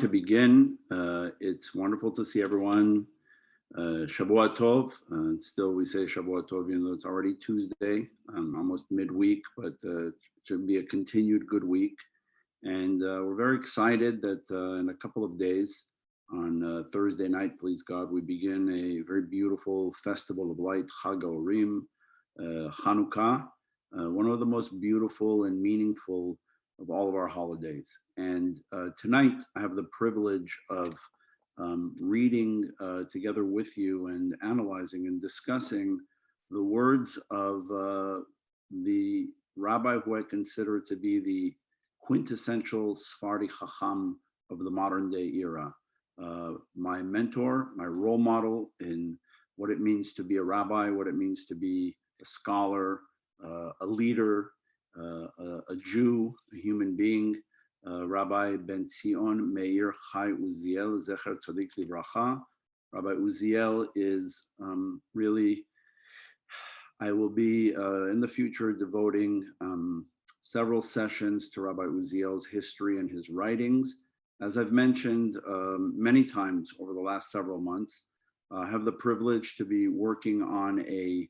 to begin. It's wonderful to see everyone. Shavua Tov. Still, we say Shavua Tov, even though it's already Tuesday, almost midweek, but it should be a continued good week. And we're very excited that in a couple of days, on Thursday night, please God, we begin a very beautiful festival of light, Chag HaOrim, Hanukkah, one of the most beautiful and meaningful of all of our holidays. And tonight, I have the privilege of reading together with you and analyzing and discussing the words of the rabbi who I consider to be the quintessential Sephardic Chacham of the modern day era. My mentor, my role model in what it means to be a rabbi, what it means to be a scholar, a leader, a Jew, a human being, Rabbi Ben Zion Meir Chai Uziel, Zecher Tzadik Livracha. Rabbi Uziel is really, I will be in the future devoting several sessions to Rabbi Uziel's history and his writings. As I've mentioned many times over the last several months, I have the privilege to be working on a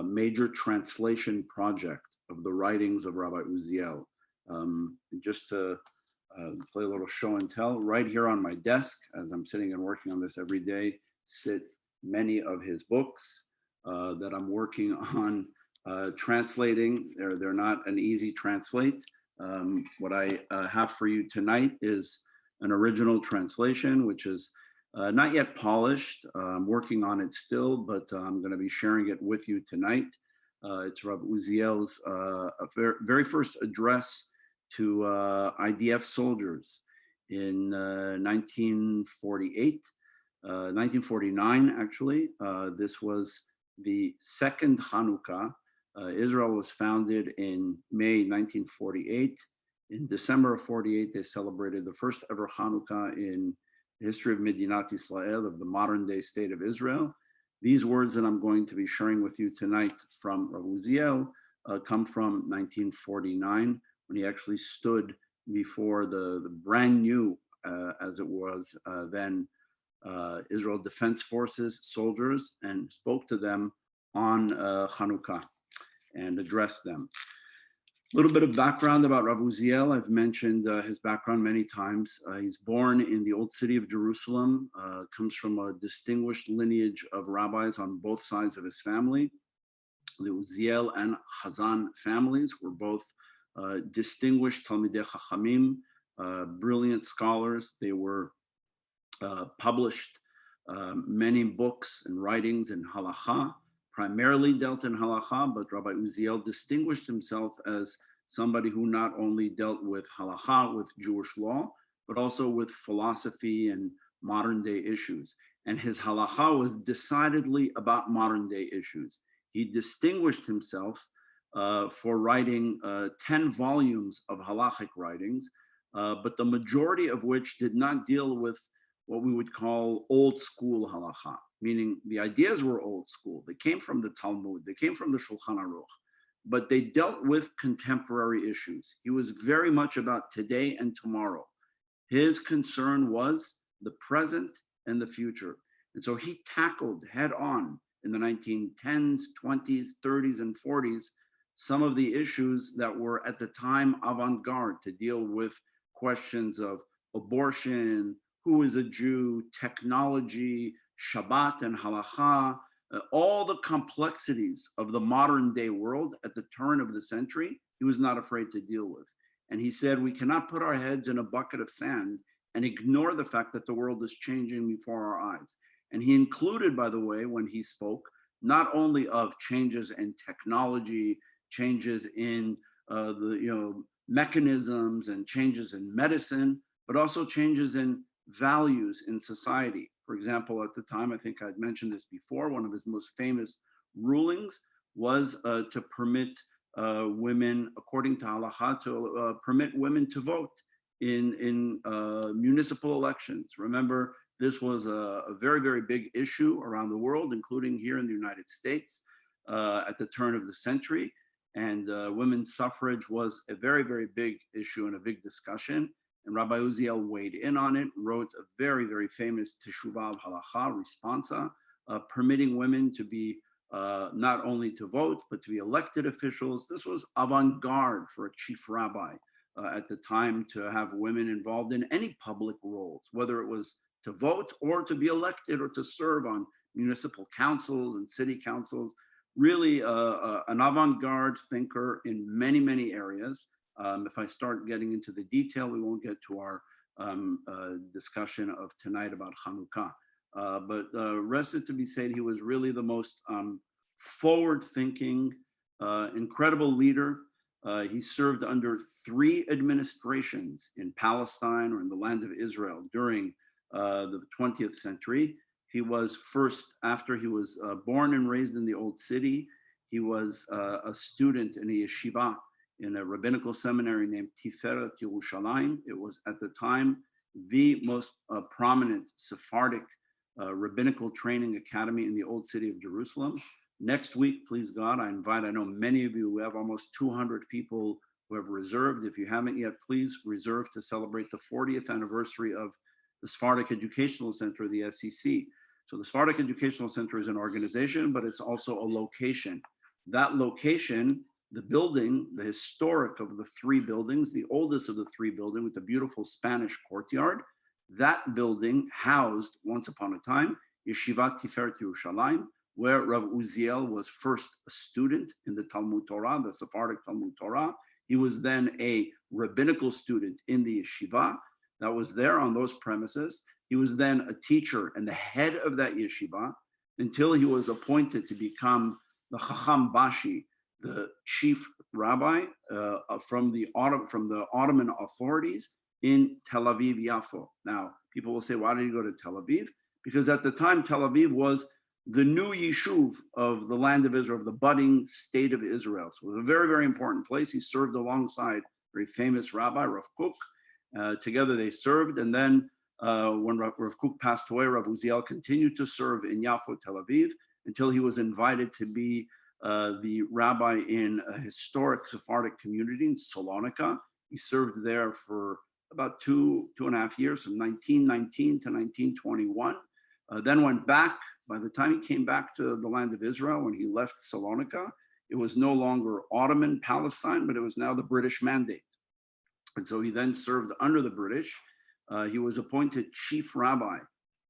major translation project of the writings of Rabbi Uziel. Just to play a little show and tell, right here on my desk, as I'm sitting and working on this every day, sit many of his books that I'm working on translating. They're not an easy translate. What I have for you tonight is an original translation, which is not yet polished. I'm working on it still, but I'm going to be sharing it with you tonight. It's Rabbi Uziel's very first address to IDF soldiers in 1948, 1949 actually. This was the second Hanukkah. Israel was founded in May 1948. In December of 48, they celebrated the first ever Hanukkah in the history of Medinat Israel, of the modern day state of Israel. These words that I'm going to be sharing with you tonight from Ravuziel come from 1949, when he actually stood before the brand new, as it was then, Israel Defense Forces soldiers, and spoke to them on Hanukkah and addressed them. A little bit of background about Ravuziel. I've mentioned his background many times. He's born in the old city of Jerusalem, comes from a distinguished lineage of rabbis on both sides of his family. The Uziel and Chazan families were both distinguished Talmidei Chachamim, brilliant scholars. They were published many books and writings in halacha, primarily dealt in halacha, but Rabbi Uziel distinguished himself as somebody who not only dealt with halacha, with Jewish law, but also with philosophy and modern day issues. And his halacha was decidedly about modern day issues. He distinguished himself for writing 10 volumes of halachic writings, but the majority of which did not deal with what we would call old school halacha, meaning the ideas were old school. They came from the Talmud, they came from the Shulchan Aruch, but they dealt with contemporary issues. He was very much about today and tomorrow. His concern was the present and the future. And so he tackled head on in the 1910s, 20s, 30s, and 40s some of the issues that were at the time avant-garde to deal with questions of abortion, who is a Jew, technology, Shabbat and halacha, all the complexities of the modern day world at the turn of the century, he was not afraid to deal with. And he said, we cannot put our heads in a bucket of sand and ignore the fact that the world is changing before our eyes. And he included, by the way, when he spoke, not only of changes in technology, changes in the mechanisms and changes in medicine, but also changes in values in society. For example, at the time, I think I'd mentioned this before, one of his most famous rulings was to permit women, according to halacha, to permit women to vote in municipal elections. Remember, this was a very, very big issue around the world, including here in the United States at the turn of the century. And women's suffrage was a very, very big issue and a big discussion. and Rabbi Uziel weighed in on it, wrote a very, very famous Teshuvah Halacha, responsa, permitting women to be not only to vote, but to be elected officials. This was avant-garde for a chief rabbi at the time, to have women involved in any public roles, whether it was to vote or to be elected or to serve on municipal councils and city councils. Really an avant-garde thinker in many, many areas. If I start getting into the detail, we won't get to our discussion of tonight about Hanukkah. But rest it to be said, he was really the most forward-thinking, incredible leader. He served under 3 administrations in Palestine or in the land of Israel during the 20th century. He was first, after he was born and raised in the Old City, he was a student in a yeshiva in a rabbinical seminary named Tiferet Yerushalayim. It was at the time the most prominent Sephardic rabbinical training academy in the Old City of Jerusalem. Next week, please God, I know many of you, we have almost 200 people who have reserved. If you haven't yet, please reserve to celebrate the 40th anniversary of the Spartak Educational Center, the SEC. So the Spartak Educational Center is an organization, but it's also a location. That location, the building, the historic of the 3 buildings, the oldest of the 3 buildings with the beautiful Spanish courtyard, that building housed, once upon a time, Yeshivat Tiferet Yerushalayim, where Ravuziel was first a student in the Talmud Torah, the Sephardic Talmud Torah. He was then a rabbinical student in the yeshiva that was there on those premises. He was then a teacher and the head of that yeshiva until he was appointed to become the Chacham Bashi, the chief rabbi from the Ottoman authorities in Tel Aviv, Yafo. Now, people will say, why did he go to Tel Aviv? Because at the time, Tel Aviv was the new yishuv of the land of Israel, of the budding state of Israel. So it was a very, very important place. He served alongside a very famous rabbi, Rav Kook. Together they served. And then when Rav Kook passed away, Ravuziel continued to serve in Yafo, Tel Aviv, until he was invited to be the rabbi in a historic Sephardic community in Salonika. He served there for about two and a half years, from 1919 to 1921. Then went back. By the time he came back to the land of Israel, when he left Salonika, it was no longer Ottoman Palestine, but it was now the British mandate. And so he then served under the British. He was appointed chief rabbi,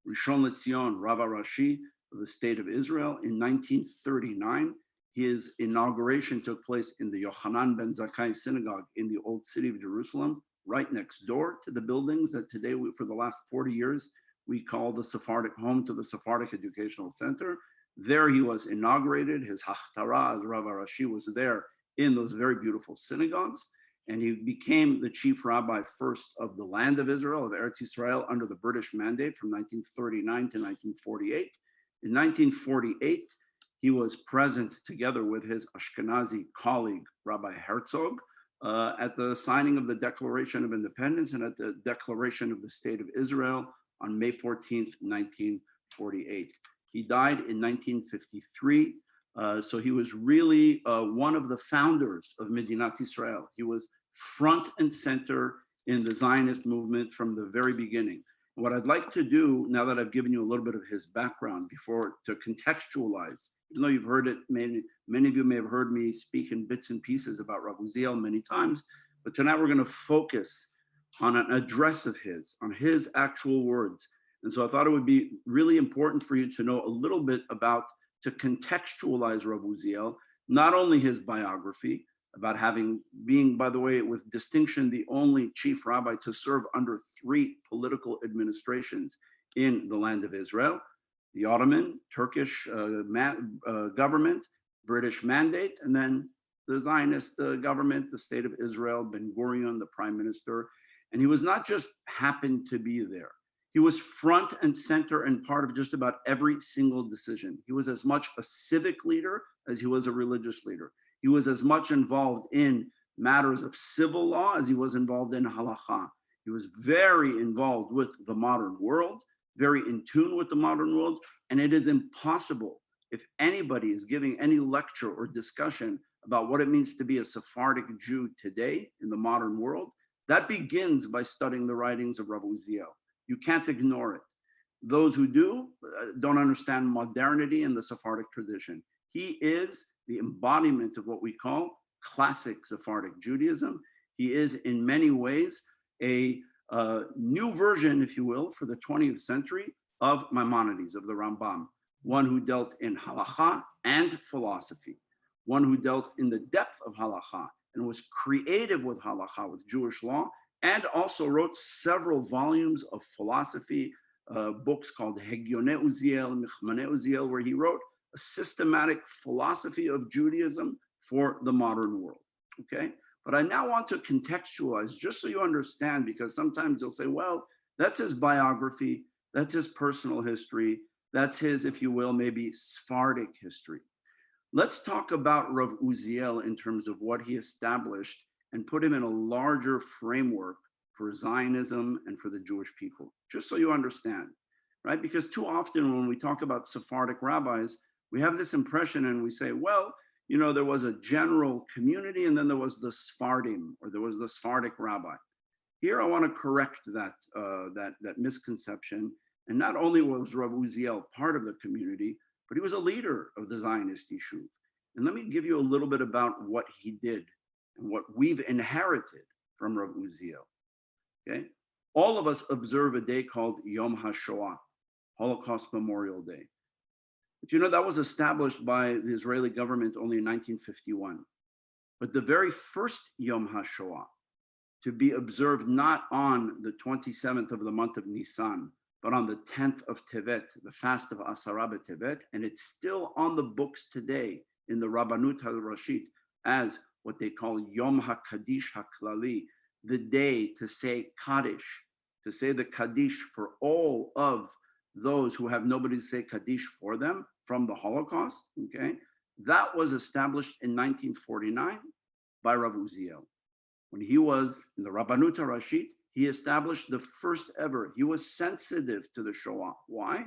Rishon LeZion, Rabbi Rashi of the state of Israel in 1939. His inauguration took place in the Yochanan ben Zakkai synagogue in the Old City of Jerusalem, right next door to the buildings that today, for the last 40 years, we call the Sephardic home to the Sephardic Educational Center. There he was inaugurated. His Hachtara as Rabbi Rashi was there in those very beautiful synagogues. And he became the chief rabbi first of the land of Israel, of Eretz Israel, under the British mandate from 1939 to 1948. In 1948, he was present together with his Ashkenazi colleague, Rabbi Herzog, at the signing of the Declaration of Independence and at the Declaration of the State of Israel on May 14th, 1948. He died in 1953. So he was really one of the founders of Medinat Israel. He was front and center in the Zionist movement from the very beginning. What I'd like to do, now that I've given you a little bit of his background to contextualize, even though you've heard it, many of you may have heard me speak in bits and pieces about Ravuziel many times, but tonight we're going to focus on an address of his, on his actual words. And so I thought it would be really important for you to know a little bit about, to contextualize Ravuziel, not only his biography, about being, by the way, with distinction, the only chief rabbi to serve under 3 political administrations in the land of Israel, the Ottoman, Turkish government, British mandate, and then the Zionist government, the state of Israel, Ben Gurion, the prime minister. And he was not just happened to be there. He was front and center and part of just about every single decision. He was as much a civic leader as he was a religious leader. He was as much involved in matters of civil law as he was involved in halakha. He was very involved with the modern world, very in tune with the modern world. And it is impossible, if anybody is giving any lecture or discussion about what it means to be a Sephardic Jew today in the modern world, That begins by studying the writings of Ravuziel. You can't ignore it. Those who do don't understand modernity in the Sephardic tradition. He is the embodiment of what we call classic Sephardic Judaism. He is in many ways a new version, if you will, for the 20th century of Maimonides, of the Rambam, one who dealt in halakha and philosophy, one who dealt in the depth of halakha and was creative with halakha, with Jewish law, and also wrote several volumes of philosophy, books called Hegyone Uziel, Michmane Uziel, where he wrote a systematic philosophy of Judaism for the modern world, okay? But I now want to contextualize, just so you understand, because sometimes you'll say, well, that's his biography, that's his personal history, that's his, if you will, maybe Sephardic history. Let's talk about Ravuziel in terms of what he established and put him in a larger framework for Zionism and for the Jewish people, just so you understand, right? Because too often when we talk about Sephardic rabbis, we have this impression and we say, well, you know, there was a general community and then there was the Sephardim, or there was the Sephardic rabbi. Here I want to correct that misconception. And not only was Ravuziel part of the community, but he was a leader of the Zionist Yishuv. And let me give you a little bit about what he did and what we've inherited from Ravuziel. Okay, all of us observe a day called Yom HaShoah, Holocaust Memorial Day. But you know, that was established by the Israeli government only in 1951. But the very first Yom HaShoah to be observed not on the 27th of the month of Nisan, but on the 10th of Tevet, the fast of Asara B'Tevet, and it's still on the books today in the Rabbanut HaRashit as what they call Yom HaKadish HaKlali, the day to say Kaddish, to say the Kaddish for all of those who have nobody to say Kaddish for them from the Holocaust, okay? That was established in 1949 by Ravuziel. When he was in the Rabbanut HaRashit, he established the first ever, he was sensitive to the Shoah. Why?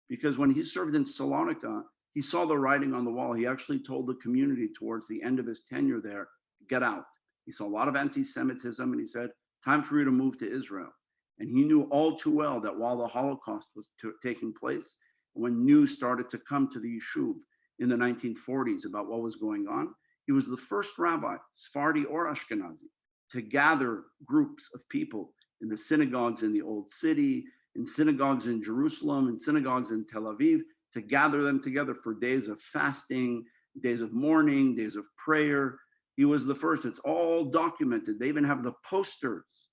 Because when he served in Salonika, he saw the writing on the wall. He actually told the community towards the end of his tenure there, get out. He saw a lot of anti-Semitism and he said, time for you to move to Israel. And he knew all too well that while the Holocaust was taking place, when news started to come to the Yishuv in the 1940s about what was going on, he was the first rabbi, Sephardi or Ashkenazi, to gather groups of people in the synagogues in the Old City, in synagogues in Jerusalem, in synagogues in Tel Aviv, to gather them together for days of fasting, days of mourning, days of prayer. He was the first. It's all documented. They even have the posters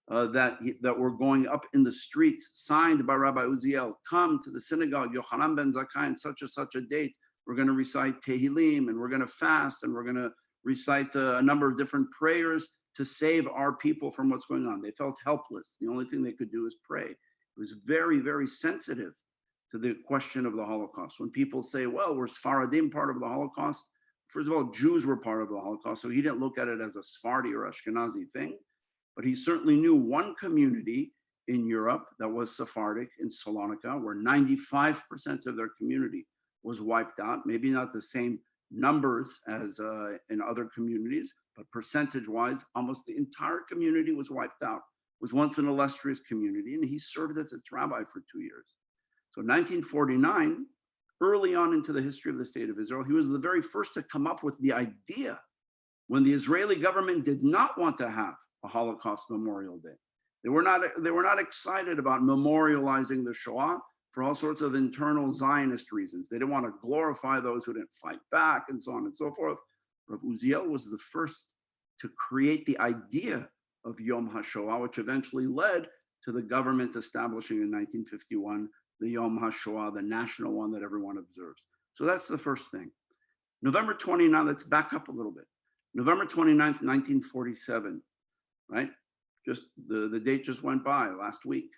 that were going up in the streets, signed by Rabbi Uziel. Come to the synagogue, Yochanan ben Zakkai, on such and such a date. We're going to recite Tehillim, and we're going to fast, and we're going to recite a number of different prayers to save our people from what's going on. They felt helpless. The only thing they could do is pray. It was very, very sensitive to the question of the Holocaust. When people say, well, we're Sephardim part of the Holocaust, first of all, Jews were part of the Holocaust, so he didn't look at it as a Sephardi or Ashkenazi thing, but he certainly knew one community in Europe that was Sephardic in Salonika, where 95% of their community was wiped out, maybe not the same numbers as in other communities, but percentage-wise, almost the entire community was wiped out. It was once an illustrious community, and he served as its rabbi for 2 years. So 1949, early on into the history of the state of Israel, he was the very first to come up with the idea when the Israeli government did not want to have a Holocaust Memorial Day. They were not excited about memorializing the Shoah for all sorts of internal Zionist reasons. They didn't want to glorify those who didn't fight back and so on and so forth. Ravuziel was the first to create the idea of Yom HaShoah, which eventually led to the government establishing in 1951 the Yom HaShoah, the national one that everyone observes. So that's the first thing. November 29, let's back up a little bit. November 29th, 1947, right? Just the date just went by last week.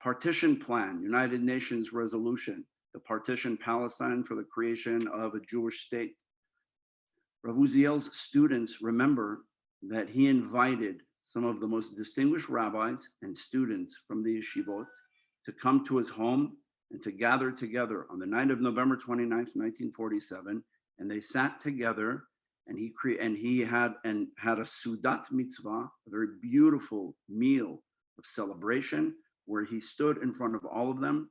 Partition plan, United Nations resolution, to partition Palestine for the creation of a Jewish state. Ravuziel's students remember that he invited some of the most distinguished rabbis and students from the yeshivot to come to his home and to gather together on the night of November 29th, 1947. And they sat together he had a Sudat mitzvah, a very beautiful meal of celebration, where he stood in front of all of them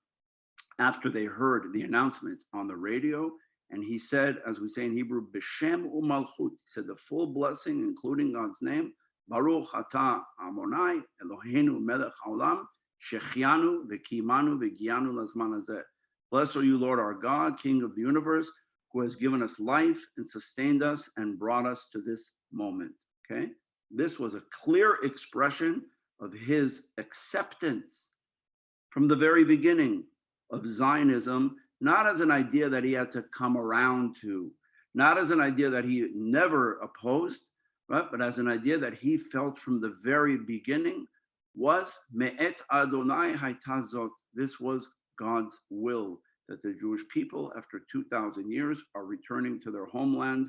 after they heard the announcement on the radio. And he said, as we say in Hebrew, B'Shem u'malchut, he said the full blessing, including God's name, Baruch atah Amonai Eloheinu melech haolam, shechianu v'kimanu v'gianu lazman hazeh. Blessed are you, Lord our God, King of the universe, who has given us life and sustained us and brought us to this moment. Okay? This was a clear expression of his acceptance from the very beginning of Zionism, not as an idea that he had to come around to, not as an idea that he never opposed, right? But as an idea that he felt from the very beginning was Me'et Adonai Hayta Zot. This was God's will, that the Jewish people, after 2,000 years, are returning to their homeland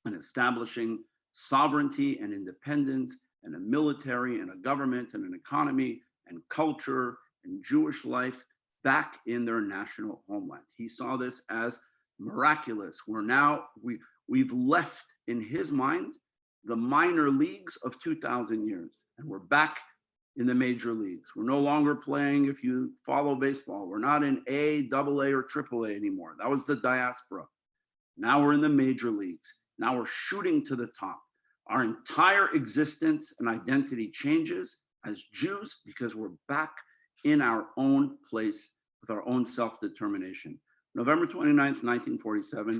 and establishing sovereignty and independence and a military and a government and an economy and culture and Jewish life back in their national homeland. He saw this as miraculous. We've left, in his mind, the minor leagues of 2,000 years, and we're back in the major leagues. We're no longer playing, if you follow baseball, we're not in A, AA, or AAA anymore. That was the diaspora. Now we're in the major leagues. Now we're shooting to the top. Our entire existence and identity changes as Jews because we're back in our own place with our own self-determination. November 29th, 1947,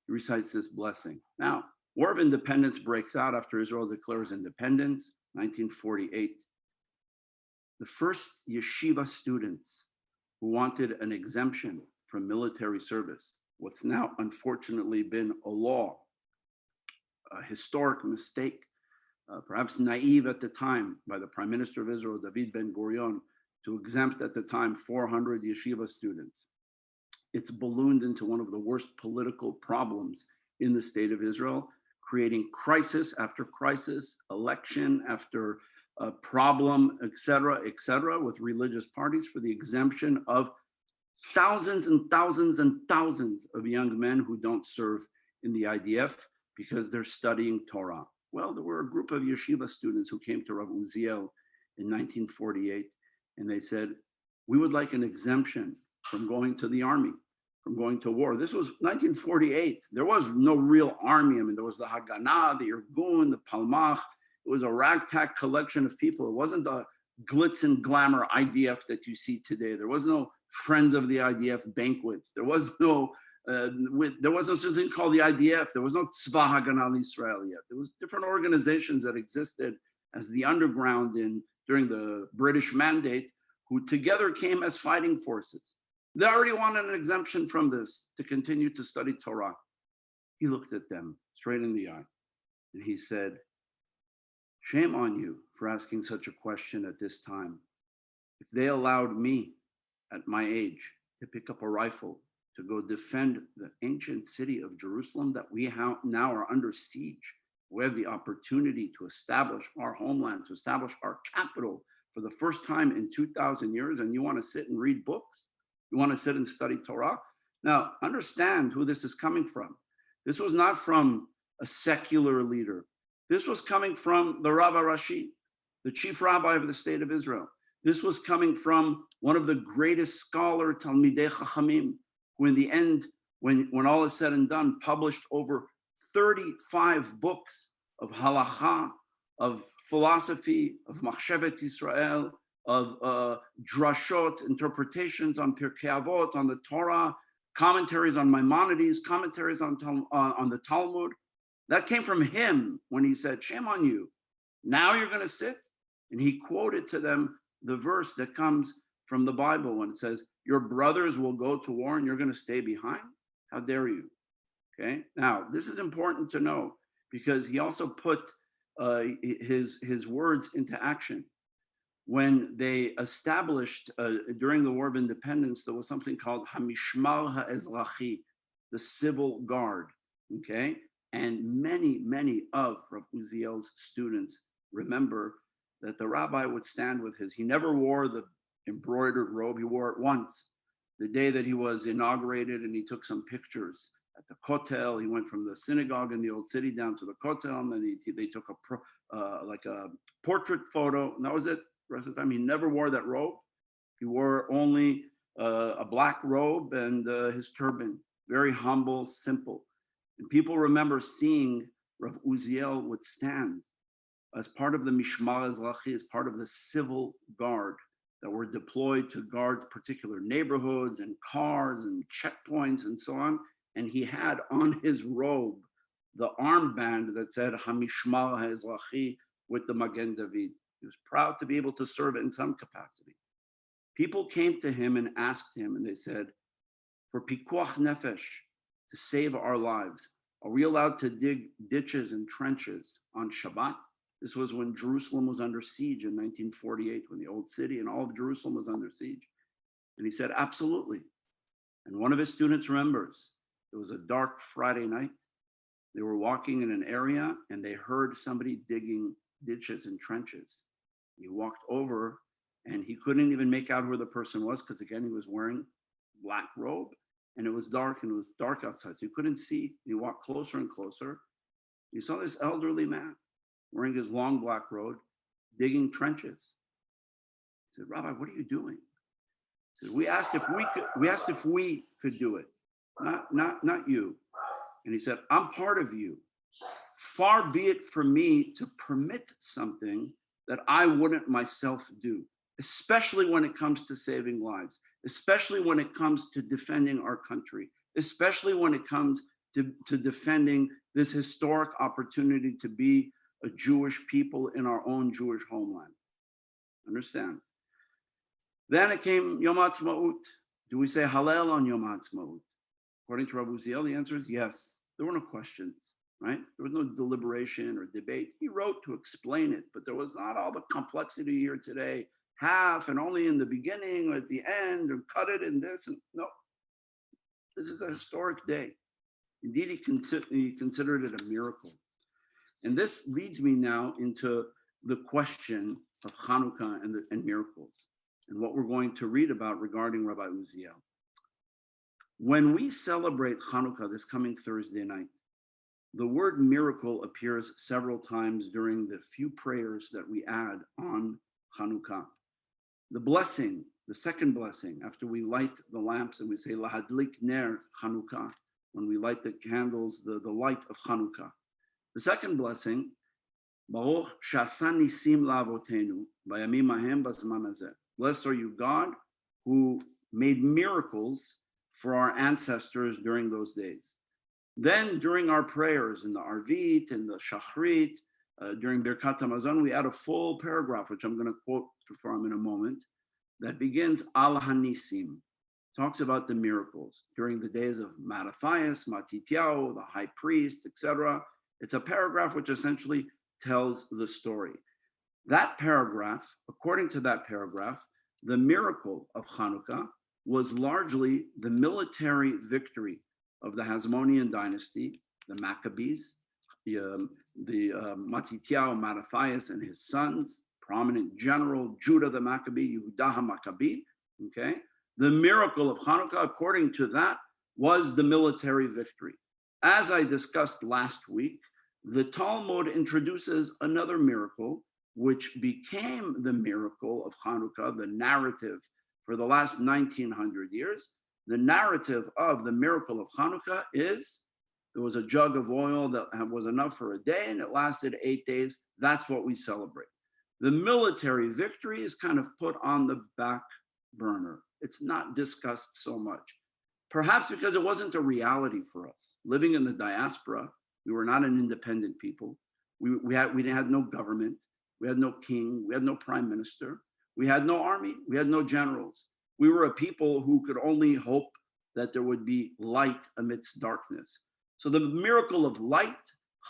he recites this blessing. Now, War of Independence breaks out after Israel declares independence, 1948. The first yeshiva students who wanted an exemption from military service, what's now unfortunately been a law, a historic mistake, perhaps naive at the time by the Prime Minister of Israel, David Ben Gurion, to exempt at the time 400 yeshiva students. It's ballooned into one of the worst political problems in the state of Israel, creating crisis after crisis, election after problem, et cetera, with religious parties for the exemption of thousands and thousands and thousands of young men who don't serve in the IDF because they're studying Torah. Well, there were a group of yeshiva students who came to Ravuziel in 1948, and they said, we would like an exemption from going to the army, from going to war. This was 1948. There was no real army. I mean, there was the Haganah, the Irgun, the Palmach. It was a ragtag collection of people. It wasn't the glitz and glamour IDF that you see today. There was no Friends of the IDF banquets. There was no such thing called the IDF. There was no Tzva Haganah Yisrael yet. There was different organizations that existed as the underground during the British Mandate, who together came as fighting forces. They already wanted an exemption from this to continue to study Torah. He looked at them straight in the eye and he said, shame on you for asking such a question at this time. If they allowed me at my age to pick up a rifle to go defend the ancient city of Jerusalem that we now are under siege, we have the opportunity to establish our homeland, to establish our capital for the first time in 2,000 years, and you want to sit and read books? You want to sit and study Torah? Now, understand who this is coming from. This was not from a secular leader. This was coming from the Rav Rashi, the chief rabbi of the state of Israel. This was coming from one of the greatest scholar, Talmidei Chachamim, who in the end, when all is said and done, published over 35 books of halacha, of philosophy, of Machshevet Yisrael, of drashot, interpretations on Pirkei Avot, on the Torah, commentaries on Maimonides, commentaries on the Talmud. That came from him when he said, shame on you. Now you're going to sit? And he quoted to them the verse that comes from the Bible when it says, your brothers will go to war and you're going to stay behind? How dare you? Okay. Now, this is important to know because he also put his words into action. When they established, during the War of Independence, there was something called Hamishmar HaEzrachi, the civil guard, okay? And many of Ravuziel's students remember that the rabbi would stand with he never wore the embroidered robe, he wore it once, the day that he was inaugurated, and he took some pictures at the Kotel. He went from the synagogue in the old city down to the Kotel, and then they took like a portrait photo, and that was it. The rest of the time, he never wore that robe. He wore only a black robe and his turban. Very humble, simple. And people remember seeing Ravuziel would stand as part of the Mishmar Ezrachi, as part of the civil guard that were deployed to guard particular neighborhoods and cars and checkpoints and so on. And he had on his robe the armband that said Hamishmar HaEzrachi with the Magen David. He was proud to be able to serve in some capacity. People came to him and asked him, and they said, for pikuach nefesh, to save our lives, are we allowed to dig ditches and trenches on Shabbat? This was when Jerusalem was under siege in 1948, when the old city and all of Jerusalem was under siege. And he said, absolutely. And one of his students remembers, it was a dark Friday night. They were walking in an area and they heard somebody digging ditches and trenches. He walked over and he couldn't even make out who the person was because, again, he was wearing black robe and it was dark outside. So he couldn't see. He walked closer and closer. He saw this elderly man wearing his long black robe, digging trenches. He said, Rabbi, what are you doing? He said, we asked if we could do it, not you. And he said, I'm part of you. Far be it from me to permit something that I wouldn't myself do, especially when it comes to saving lives, especially when it comes to defending our country, especially when it comes to defending this historic opportunity to be a Jewish people in our own Jewish homeland. Understand? Then it came Yom HaAtzmaut. Do we say Hallel on Yom HaAtzmaut? According to Ravuziel, the answer is yes. There were no questions, right? There was no deliberation or debate. He wrote to explain it, but there was not all the complexity here today. Half and only in the beginning or at the end, or cut it in this. And no, this is a historic day. Indeed, he considered it a miracle. And this leads me now into the question of Hanukkah and miracles, and what we're going to read about regarding Rabbi Uziel. When we celebrate Hanukkah this coming Thursday night, the word miracle appears several times during the few prayers that we add on Hanukkah. The blessing, the second blessing, after we light the lamps and we say Lahadlik Ner Hanukkah, when we light the candles, the light of Hanukkah. The second blessing, Baruch Sha'asa Nisim La'avotenu, Vayamim Hahem B'Zman Hazeh. Blessed are you, God, who made miracles for our ancestors during those days. Then during our prayers in the Arvit and the Shachrit, during Birkat Hamazon, we add a full paragraph, which I'm going to quote from in a moment, that begins Al Hanisim, talks about the miracles during the days of Mattathias, Matityahu, the high priest, etc. It's a paragraph which essentially tells the story. That paragraph, according to that paragraph, the miracle of Hanukkah was largely the military victory of the Hasmonean dynasty, the Maccabees, the Matityahu, Mattathias and his sons, prominent general Judah the Maccabee, Yehudah Maccabee, okay? The miracle of Hanukkah, according to that, was the military victory. As I discussed last week, the Talmud introduces another miracle, which became the miracle of Hanukkah, the narrative for the last 1900 years. The narrative of the miracle of Hanukkah is there was a jug of oil that was enough for a day and it lasted 8 days. That's what we celebrate. The military victory is kind of put on the back burner. It's not discussed so much. Perhaps because it wasn't a reality for us. Living in the diaspora, we were not an independent people. We had no government. We had no king. We had no prime minister. We had no army. We had no generals. We were a people who could only hope that there would be light amidst darkness. So the miracle of light,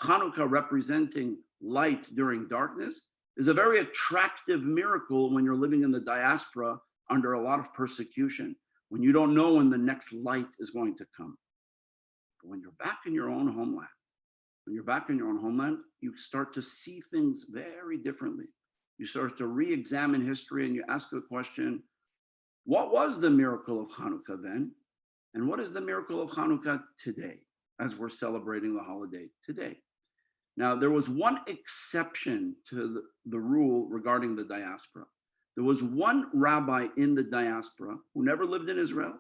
Hanukkah representing light during darkness, is a very attractive miracle when you're living in the diaspora under a lot of persecution, when you don't know when the next light is going to come. But when you're back in your own homeland, you start to see things very differently. You start to re-examine history and you ask the question, what was the miracle of Hanukkah then? And what is the miracle of Hanukkah today? as we're celebrating the holiday today. Now, there was one exception to the rule regarding the diaspora. There was one rabbi in the diaspora who never lived in Israel.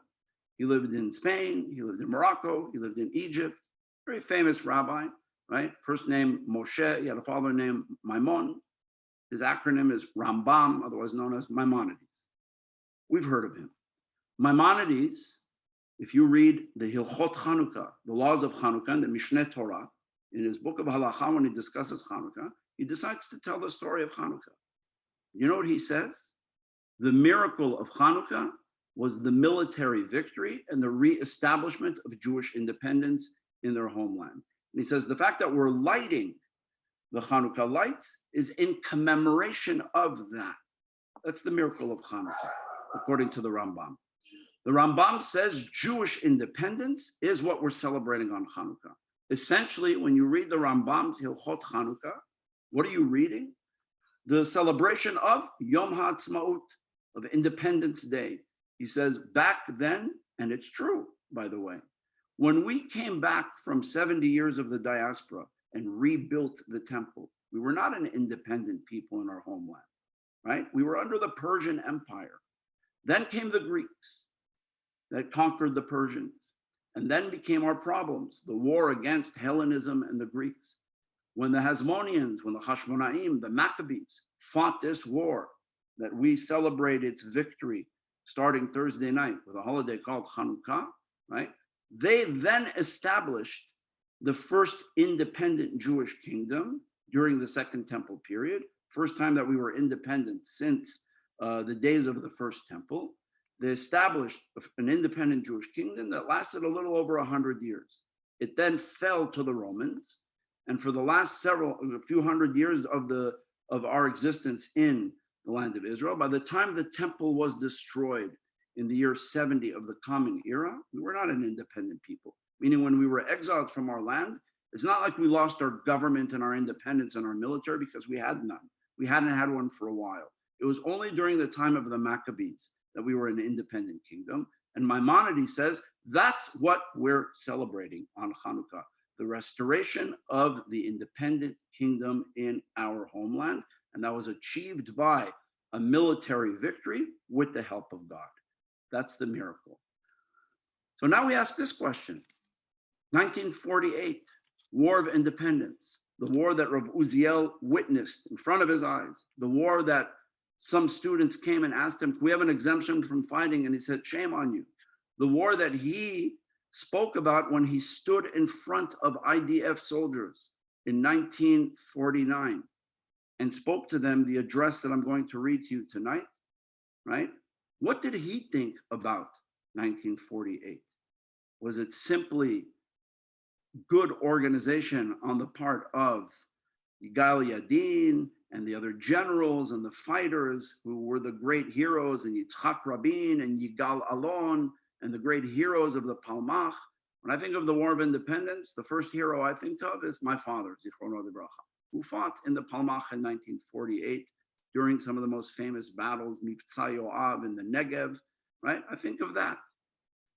He lived in Spain, he lived in Morocco, he lived in Egypt, very famous rabbi, right? First name Moshe, he had a father named Maimon. His acronym is Rambam, otherwise known as Maimonides. We've heard of him. Maimonides, if you read the Hilchot Hanukkah, the laws of Hanukkah, and the Mishneh Torah, in his book of Halacha, when he discusses Hanukkah, he decides to tell the story of Hanukkah. You know what he says? The miracle of Hanukkah was the military victory and the reestablishment of Jewish independence in their homeland. And he says the fact that we're lighting the Hanukkah lights is in commemoration of that. That's the miracle of Hanukkah, according to the Rambam. The Rambam says Jewish independence is what we're celebrating on Hanukkah. Essentially, when you read the Rambam's Hilchot Hanukkah, what are you reading? The celebration of Yom HaAtzmaut, of Independence Day. He says back then, and it's true, by the way, when we came back from 70 years of the diaspora and rebuilt the temple, we were not an independent people in our homeland, right? We were under the Persian Empire. Then came the Greeks that conquered the Persians. And then became our problems, the war against Hellenism and the Greeks. When the Hasmoneans, when the Hashmonaim, the Maccabees fought this war that we celebrate its victory starting Thursday night with a holiday called Hanukkah, right? They then established the first independent Jewish kingdom during the Second Temple period, first time that we were independent since the days of the First Temple. They established an independent Jewish kingdom that lasted a little over 100 years. It then fell to the Romans, and for the last a few hundred years of our existence in the land of Israel, by the time the temple was destroyed in the year 70 of the Common Era, we were not an independent people. Meaning, when we were exiled from our land, it's not like we lost our government and our independence and our military, because we had none. We hadn't had one for a while. It was only during the time of the Maccabees that we were an independent kingdom. And Maimonides says that's what we're celebrating on Hanukkah, the restoration of the independent kingdom in our homeland. And that was achieved by a military victory with the help of God. That's the miracle. So now we ask this question. 1948, War of Independence, the war that Ravuziel witnessed in front of his eyes, the war that some students came and asked him, "We have an exemption from fighting," and he said, "Shame on you." The war that he spoke about when he stood in front of IDF soldiers in 1949 and spoke to them the address that I'm going to read to you tonight, right? What did he think about 1948? Was it simply good organization on the part of Yigal Yadin and the other generals and the fighters who were the great heroes, and Yitzhak Rabin and Yigal Alon and the great heroes of the Palmach? When I think of the War of Independence, the first hero I think of is my father, Zichrono Livracha, who fought in the Palmach in 1948 during some of the most famous battles, Mivtza Yoav in the Negev, right? I think of that.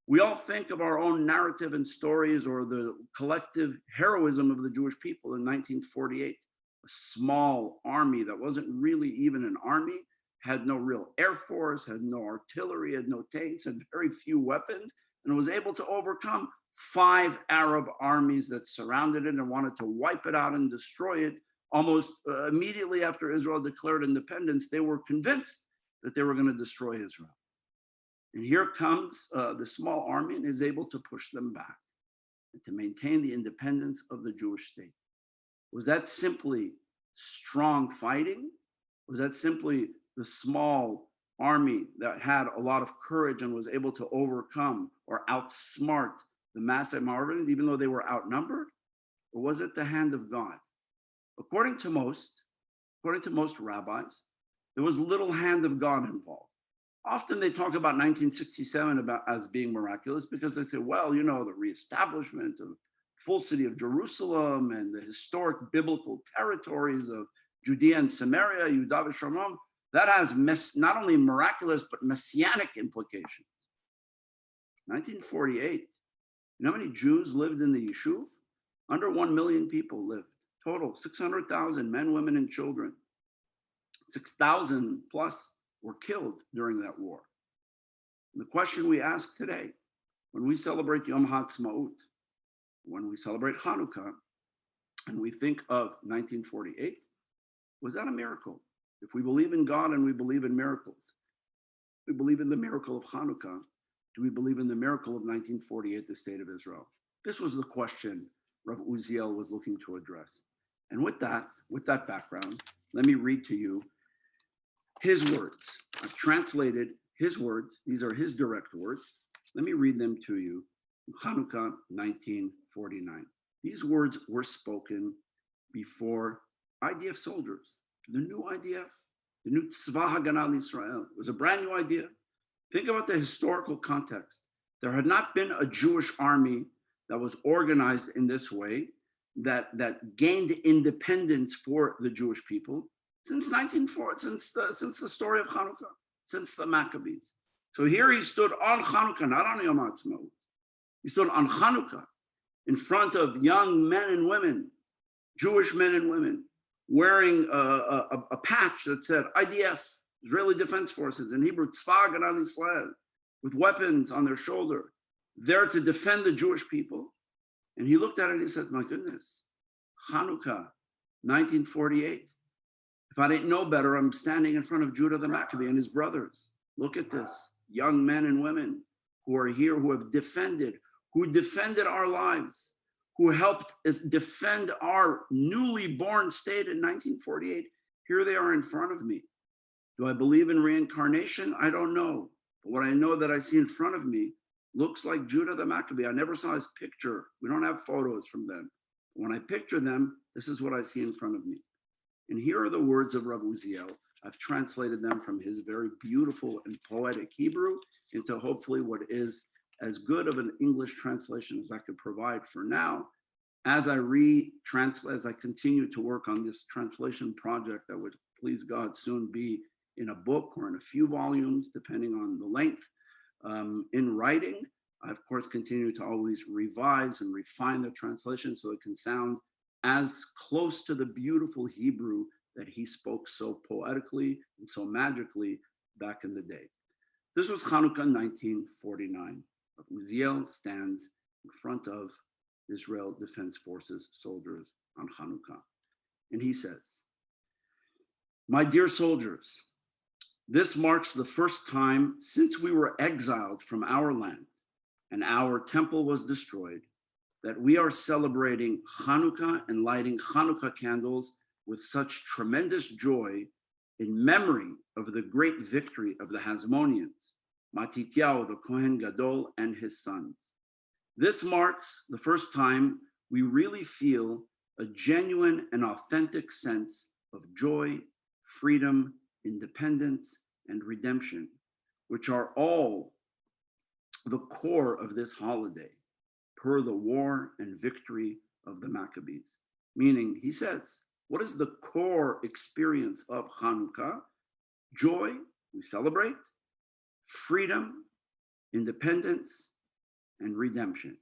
We all think of our own narrative and stories, or the collective heroism of the Jewish people in 1948. A small army that wasn't really even an army, had no real air force, had no artillery, had no tanks, had very few weapons, and was able to overcome 5 Arab armies that surrounded it and wanted to wipe it out and destroy it. Almost immediately after Israel declared independence, they were convinced that they were going to destroy Israel. And here comes the small army and is able to push them back and to maintain the independence of the Jewish state. Was that simply strong fighting? Was that simply the small army that had a lot of courage and was able to overcome or outsmart the massive Ma'arvim, even though they were outnumbered? Or was it the hand of God? According to most rabbis, there was little hand of God involved. Often they talk about 1967 as being miraculous because they say, well, you know, the reestablishment of full city of Jerusalem and the historic biblical territories of Judea and Samaria, Yehuda v'Shamrom, that has not only miraculous but messianic implications. 1948 You know how many Jews lived in the Yishuv? Under 1 million people lived. Total, 600,000 men, women, and children. 6,000 plus were killed during that war. And the question we ask today, when we celebrate Yom HaAtzmaut, when we celebrate Hanukkah, and we think of 1948, was that a miracle? If we believe in God and we believe in miracles, we believe in the miracle of Hanukkah, do we believe in the miracle of 1948, the state of Israel? This was the question Ravuziel was looking to address. And with that background, let me read to you his words. I've translated his words. These are his direct words. Let me read them to you. Hanukkah 1949. These words were spoken before IDF soldiers. The new IDF, the new Tzva Haganah Israel, was a brand new idea. Think about the historical context. There had not been a Jewish army that was organized in this way, that gained independence for the Jewish people since 1940, since the story of Hanukkah, since the Maccabees. So here he stood on Hanukkah, not on Yom HaAtzmaut. He stood on Hanukkah in front of young men and women, Jewish men and women, wearing a patch that said IDF, Israeli Defense Forces, in Hebrew, Tzva Haganah Israel, with weapons on their shoulder, there to defend the Jewish people. And he looked at it and he said, my goodness, Hanukkah, 1948. If I didn't know better, I'm standing in front of Judah the Maccabee and his brothers. Look at this, young men and women who are here, who have defended our lives, who helped us defend our newly born state in 1948. Here they are in front of me. Do I believe in reincarnation? I don't know. But what I know that I see in front of me looks like Judah the Maccabee. I never saw his picture. We don't have photos from them. When I picture them, this is what I see in front of me. And here are the words of Ravuziel. I've translated them from his very beautiful and poetic Hebrew into hopefully what is as good of an English translation as I could provide for now. As I continue to work on this translation project that would, please God, soon be in a book or in a few volumes, depending on the length, in writing, I of course continue to always revise and refine the translation so it can sound as close to the beautiful Hebrew that he spoke so poetically and so magically back in the day. This was Hanukkah 1949. Ravuziel stands in front of Israel Defense Forces soldiers on Hanukkah. And he says, my dear soldiers, this marks the first time since we were exiled from our land and our temple was destroyed that we are celebrating Hanukkah and lighting Hanukkah candles with such tremendous joy in memory of the great victory of the Hasmoneans, Matityahu, the Kohen Gadol, and his sons. This marks the first time we really feel a genuine and authentic sense of joy, freedom, independence, and redemption, which are all the core of this holiday, per the war and victory of the Maccabees. Meaning, he says, what is the core experience of Hanukkah? Joy, we celebrate, freedom, independence, and redemption.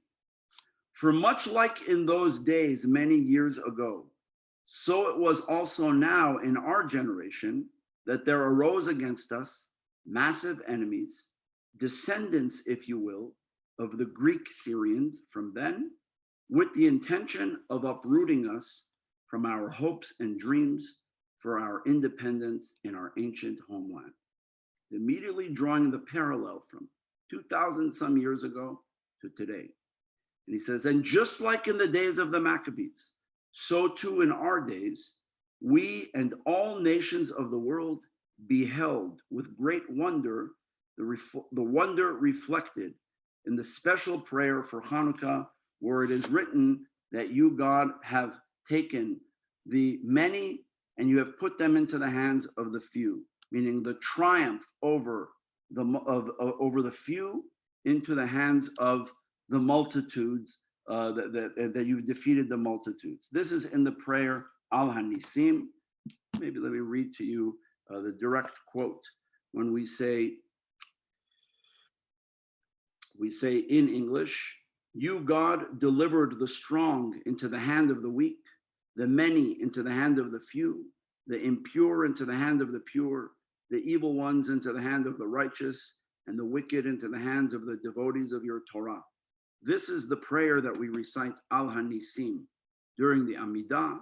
For much like in those days many years ago, so it was also now in our generation that there arose against us massive enemies, descendants, if you will, of the Greek Syrians from then, with the intention of uprooting us from our hopes and dreams for our independence in our ancient homeland. Immediately drawing the parallel from 2,000 some years ago to today. And he says, and just like in the days of the Maccabees, so too in our days, we and all nations of the world beheld with great wonder the wonder reflected in the special prayer for Hanukkah, where it is written that you, God, have taken the many and you have put them into the hands of the few, meaning the triumph over the few into the hands of the multitudes, that you've defeated the multitudes. This is in the prayer Al Hanisim. Maybe let me read to you the direct quote. When we say in English, You, God, delivered the strong into the hand of the weak, the many into the hand of the few, the impure into the hand of the pure, the evil ones into the hand of the righteous, and the wicked into the hands of the devotees of your Torah. This is the prayer that we recite Al Hanisim during the Amidah,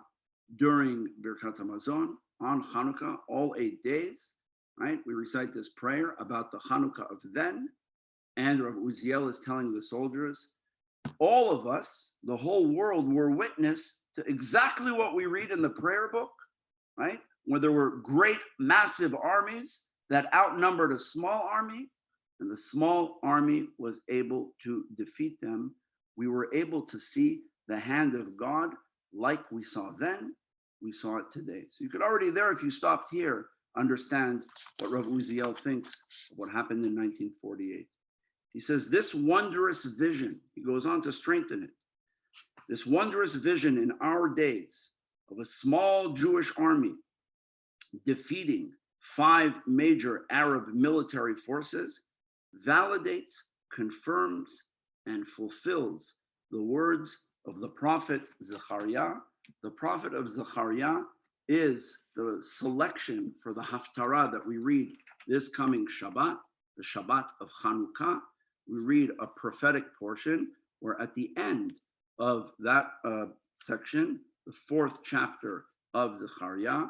during Birkat Hamazon, on Hanukkah, all 8 days, right? We recite this prayer about the Hanukkah of then, and Ravuziel is telling the soldiers, all of us, the whole world, were witness to exactly what we read in the prayer book, right? Where there were great, massive armies that outnumbered a small army, and the small army was able to defeat them. We were able to see the hand of God like we saw then, we saw it today. So you could already there, if you stopped here, understand what Ravuziel thinks of what happened in 1948. He says, this wondrous vision, he goes on to strengthen it, this wondrous vision in our days of a small Jewish army defeating 5 major Arab military forces validates, confirms, and fulfills the words of the prophet Zechariah. The prophet of Zechariah is the selection for the Haftarah that we read this coming Shabbat, the Shabbat of Hanukkah. We read a prophetic portion where at the end of that section, the 4th chapter of Zechariah,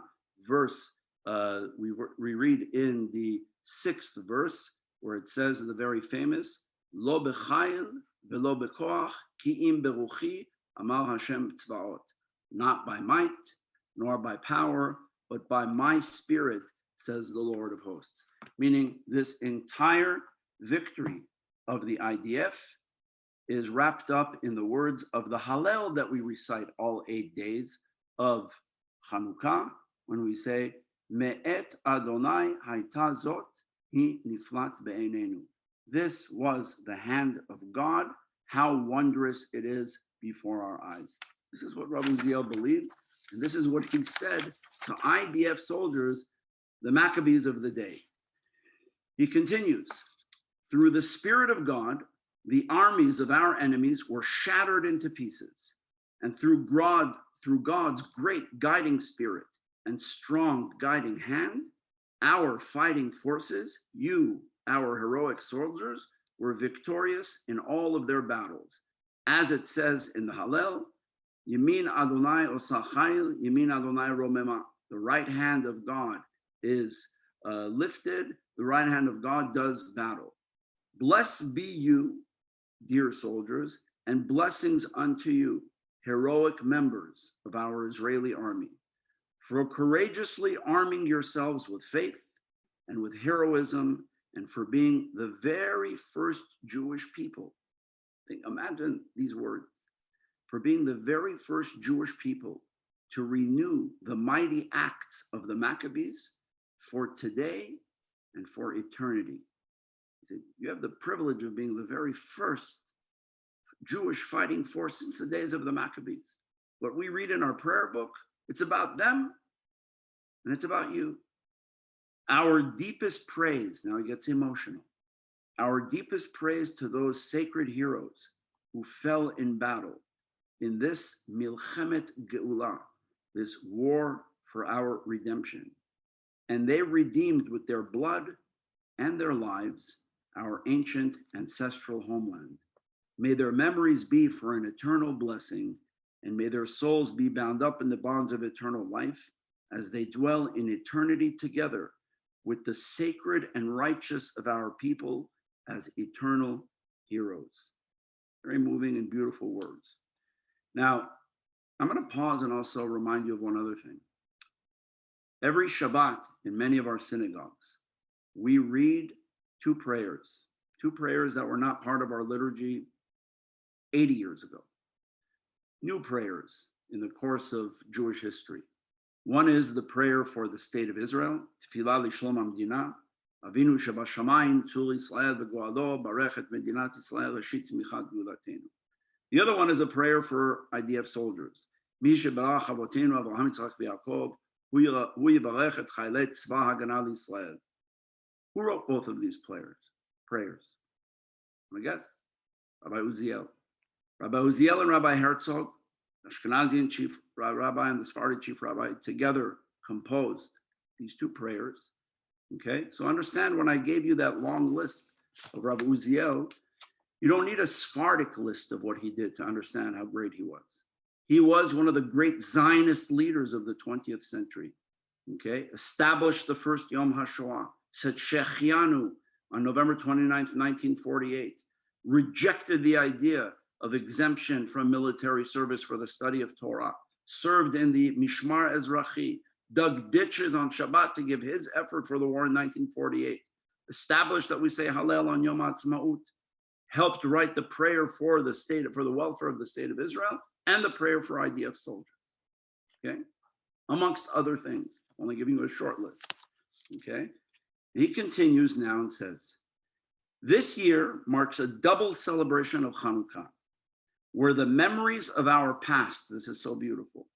we read in the 6th verse, where it says the very famous, Lo b'chayil v'lo b'koach ki im beruchi amar Hashem tzvaot. Not by might, nor by power, but by my spirit, says the Lord of hosts. Meaning this entire victory of the IDF is wrapped up in the words of the Hallel that we recite all 8 days of Hanukkah, when we say, Me'et Adonai hayta zot hi niflat be'einenu. This was the hand of God. How wondrous it is before our eyes. This is what Ravuziel believed, and this is what he said to IDF soldiers, the Maccabees of the day. He continues, through the Spirit of God, the armies of our enemies were shattered into pieces, and through God's great guiding spirit and strong guiding hand, our fighting forces, you, our heroic soldiers, were victorious in all of their battles. As it says in the Hallel, Yemin Adonai osachayil, Yemin Adonai romema. The right hand of God is lifted, the right hand of God does battle. Blessed be you, dear soldiers, and blessings unto you, heroic members of our Israeli army, for courageously arming yourselves with faith and with heroism, and for being the very first Jewish people. Imagine these words, for being the very first Jewish people to renew the mighty acts of the Maccabees for today and for eternity. He said, you have the privilege of being the very first Jewish fighting force since the days of the Maccabees. What we read in our prayer book, it's about them and it's about you. Our deepest praise, now it gets emotional, our deepest praise to those sacred heroes who fell in battle in this Milchemet Geulah, this war for our redemption. And they redeemed with their blood and their lives our ancient ancestral homeland. May their memories be for an eternal blessing, and may their souls be bound up in the bonds of eternal life as they dwell in eternity together with the sacred and righteous of our people as eternal heroes. Very moving and beautiful words. Now, I'm going to pause and also remind you of one other thing. Every Shabbat in many of our synagogues, we read two prayers that were not part of our liturgy 80 years ago. New prayers in the course of Jewish history. One is the prayer for the state of Israel, Tefillah Lishlom HaMdina, Avinu Shebashamayim, Tzur Yisrael V'Goalo, Barech et Medinat Yisrael, Rashit Tzmichat Geulatenu. The other one is a prayer for IDF soldiers. Mi shebarach avotenu Avraham Yitzchak v'Yaakov, hu yibarech et chaylei tzva hagana l'Yisrael. Who wrote both of these prayers? I guess Rabbi Uziel. Rabbi Ravuziel and Rabbi Herzog, the Ashkenazi chief rabbi and the Sephardic chief rabbi, together composed these two prayers. Okay, so understand, when I gave you that long list of Rabbi Ravuziel, you don't need a Sephardic list of what he did to understand how great he was. He was one of the great Zionist leaders of the 20th century. Okay, established the first Yom HaShoah, said Shechianu on November 29th, 1948, rejected the idea of exemption from military service for the study of Torah, served in the Mishmar Ezrachi, dug ditches on Shabbat to give his effort for the war in 1948, established that we say Hallel on Yom HaAtzmaut, helped write the prayer for the state, for the welfare of the state of Israel, and the prayer for IDF soldiers, okay? Amongst other things, only giving you a short list, okay? He continues now and says, this year marks a double celebration of Hanukkah, where the memories of our past, this is so beautiful,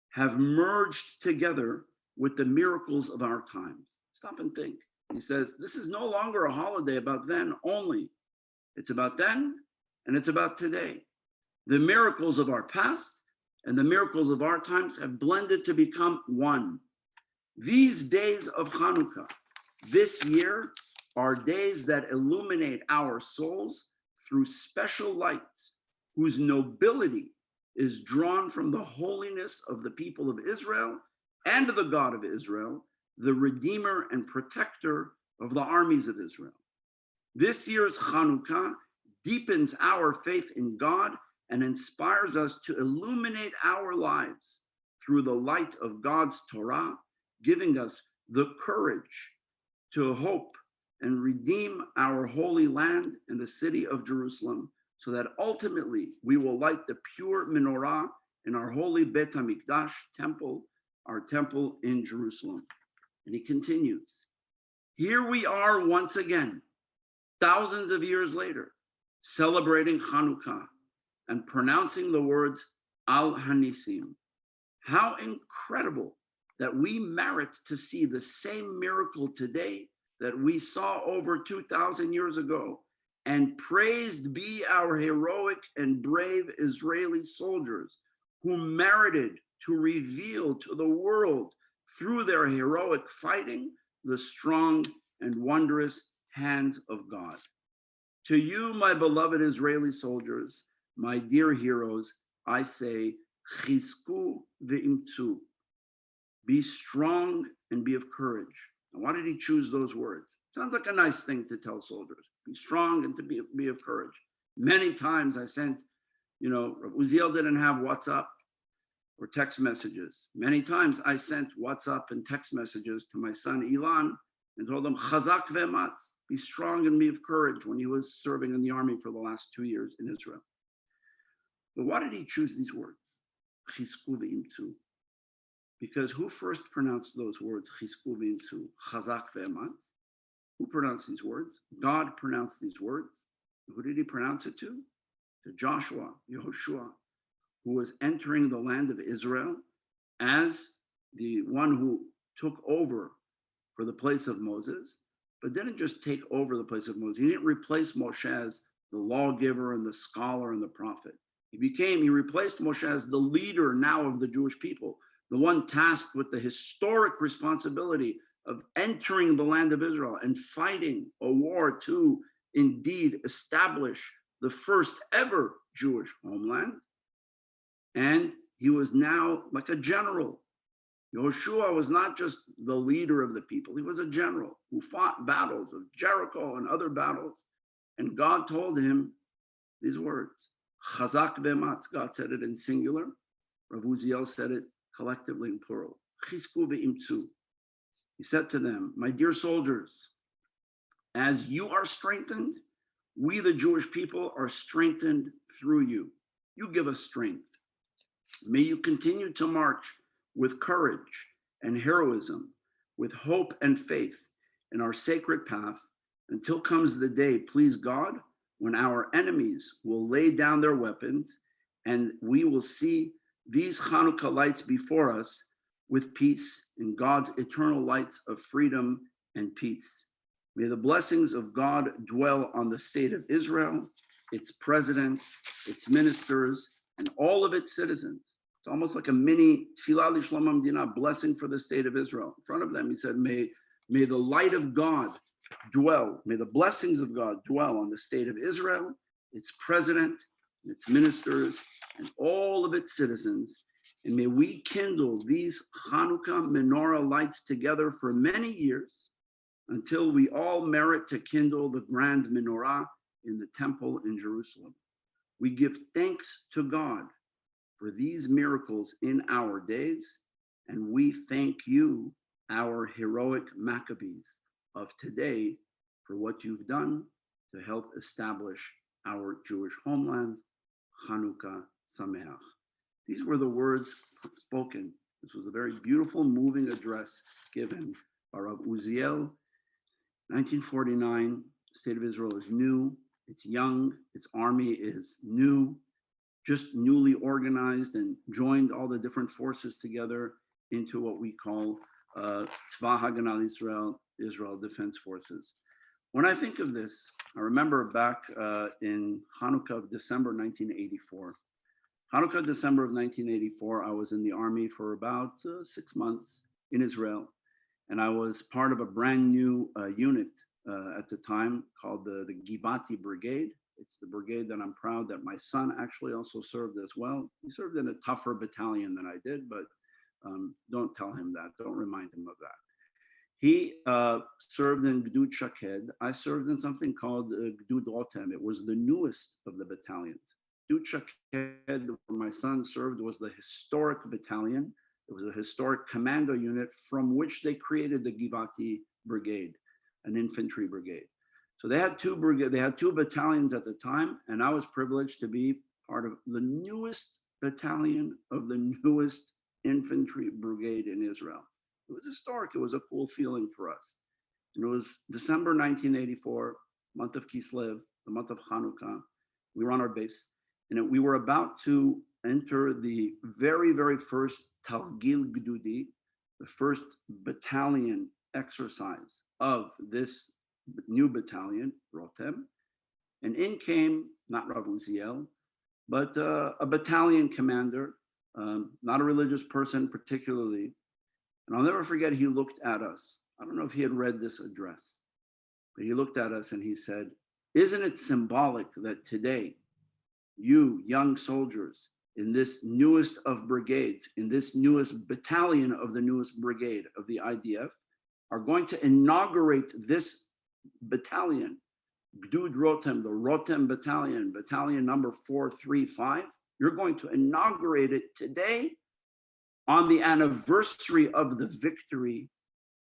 have merged together with the miracles of our times. Stop and think. He says, this is no longer a holiday about then only. It's about then and it's about today. The miracles of our past and the miracles of our times have blended to become one. These days of Hanukkah, this year, are days that illuminate our souls through special lights, whose nobility is drawn from the holiness of the people of Israel and the God of Israel, the Redeemer and Protector of the armies of Israel. This year's Hanukkah deepens our faith in God and inspires us to illuminate our lives through the light of God's Torah, giving us the courage to hope and redeem our holy land and the city of Jerusalem, so that ultimately we will light the pure menorah in our holy Bet HaMikdash temple, our temple in Jerusalem. And he continues, here we are once again, thousands of years later, celebrating Hanukkah and pronouncing the words Al Hanisim. How incredible that we merit to see the same miracle today that we saw over 2,000 years ago. And praised be our heroic and brave Israeli soldiers who merited to reveal to the world through their heroic fighting the strong and wondrous hands of God. To you, my beloved Israeli soldiers, my dear heroes, I say, Chizku ve'imtzu. Be strong and be of courage. Now, why did he choose those words? Sounds like a nice thing to tell soldiers. Be strong and to be of courage. Many times I sent, Ravuziel didn't have WhatsApp or text messages. Many times I sent WhatsApp and text messages to my son Ilan and told him, Chazak ve'ematz, be strong and be of courage, when he was serving in the army for the last 2 years in Israel. But why did he choose these words? Chizku ve'imtzu. Because who first pronounced those words, Chizku ve'imtzu, Chazak ve'ematz? Who pronounced these words? God pronounced these words. Who did he pronounce it to? To Joshua, Yehoshua, who was entering the land of Israel as the one who took over for the place of Moses, but didn't just take over the place of Moses. He didn't replace Moshe as the lawgiver and the scholar and the prophet. He replaced Moshe as the leader now of the Jewish people, the one tasked with the historic responsibility of entering the land of Israel and fighting a war to indeed establish the first ever Jewish homeland. And he was now like a general. Yehoshua was not just the leader of the people, he was a general who fought battles of Jericho and other battles. And God told him these words, Chazak ve'ematz. God said it in singular. Ravuziel said it collectively in plural. Chizku ve'imtzu. He said to them, my dear soldiers, as you are strengthened, we the Jewish people are strengthened through you. You give us strength. May you continue to march with courage and heroism, with hope and faith in our sacred path, until comes the day, please God, when our enemies will lay down their weapons and we will see these Hanukkah lights before us with peace in God's eternal lights of freedom and peace. May the blessings of God dwell on the state of Israel its president, its ministers, and all of its citizens. It's almost like a mini Tfilah L'Shlom HaMdina, blessing for the state of Israel. In front of them, he said, may the light of God dwell, may the blessings of God dwell on the state of Israel, its president, its ministers, and all of its citizens. And may we kindle these Hanukkah menorah lights together for many years until we all merit to kindle the grand menorah in the temple in Jerusalem. We give thanks to God for these miracles in our days, and we thank you, our heroic Maccabees of today, for what you've done to help establish our Jewish homeland. Hanukkah Sameach. These were the words spoken. This was a very beautiful, moving address given by Ravuziel. 1949, the state of Israel is new, it's young, its army is new, just newly organized and joined all the different forces together into what we call Tzva Haganah Israel, Israel Defense Forces. When I think of this, I remember back in Hanukkah of December 1984. Hanukkah, December of 1984, I was in the army for about 6 months in Israel. And I was part of a brand new unit at the time called the Givati Brigade. It's the brigade that I'm proud that my son actually also served as well. He served in a tougher battalion than I did, but don't tell him that. Don't remind him of that. He served in Gdud Shaked. I served in something called Gdud Rotem. It was the newest of the battalions. Gdud Shaked, where my son served, was the historic battalion. It was a historic commando unit from which they created the Givati Brigade, an infantry brigade. So they had two battalions at the time, and I was privileged to be part of the newest battalion of the newest infantry brigade in Israel. It was historic. It was a cool feeling for us. And it was December 1984, month of Kislev, the month of Hanukkah. We were on our base, and we were about to enter the very, very first Targil Gdudi, the first battalion exercise of this new battalion, Rotem. And in came, not Ravuziel, but a battalion commander, not a religious person particularly. And I'll never forget, he looked at us. I don't know if he had read this address, but he looked at us and he said, "Isn't it symbolic that today, you young soldiers in this newest of brigades, in this newest battalion of the newest brigade of the IDF, are going to inaugurate this battalion, Gdud Rotem, the Rotem battalion, battalion number 435. You're going to inaugurate it today on the anniversary of the victory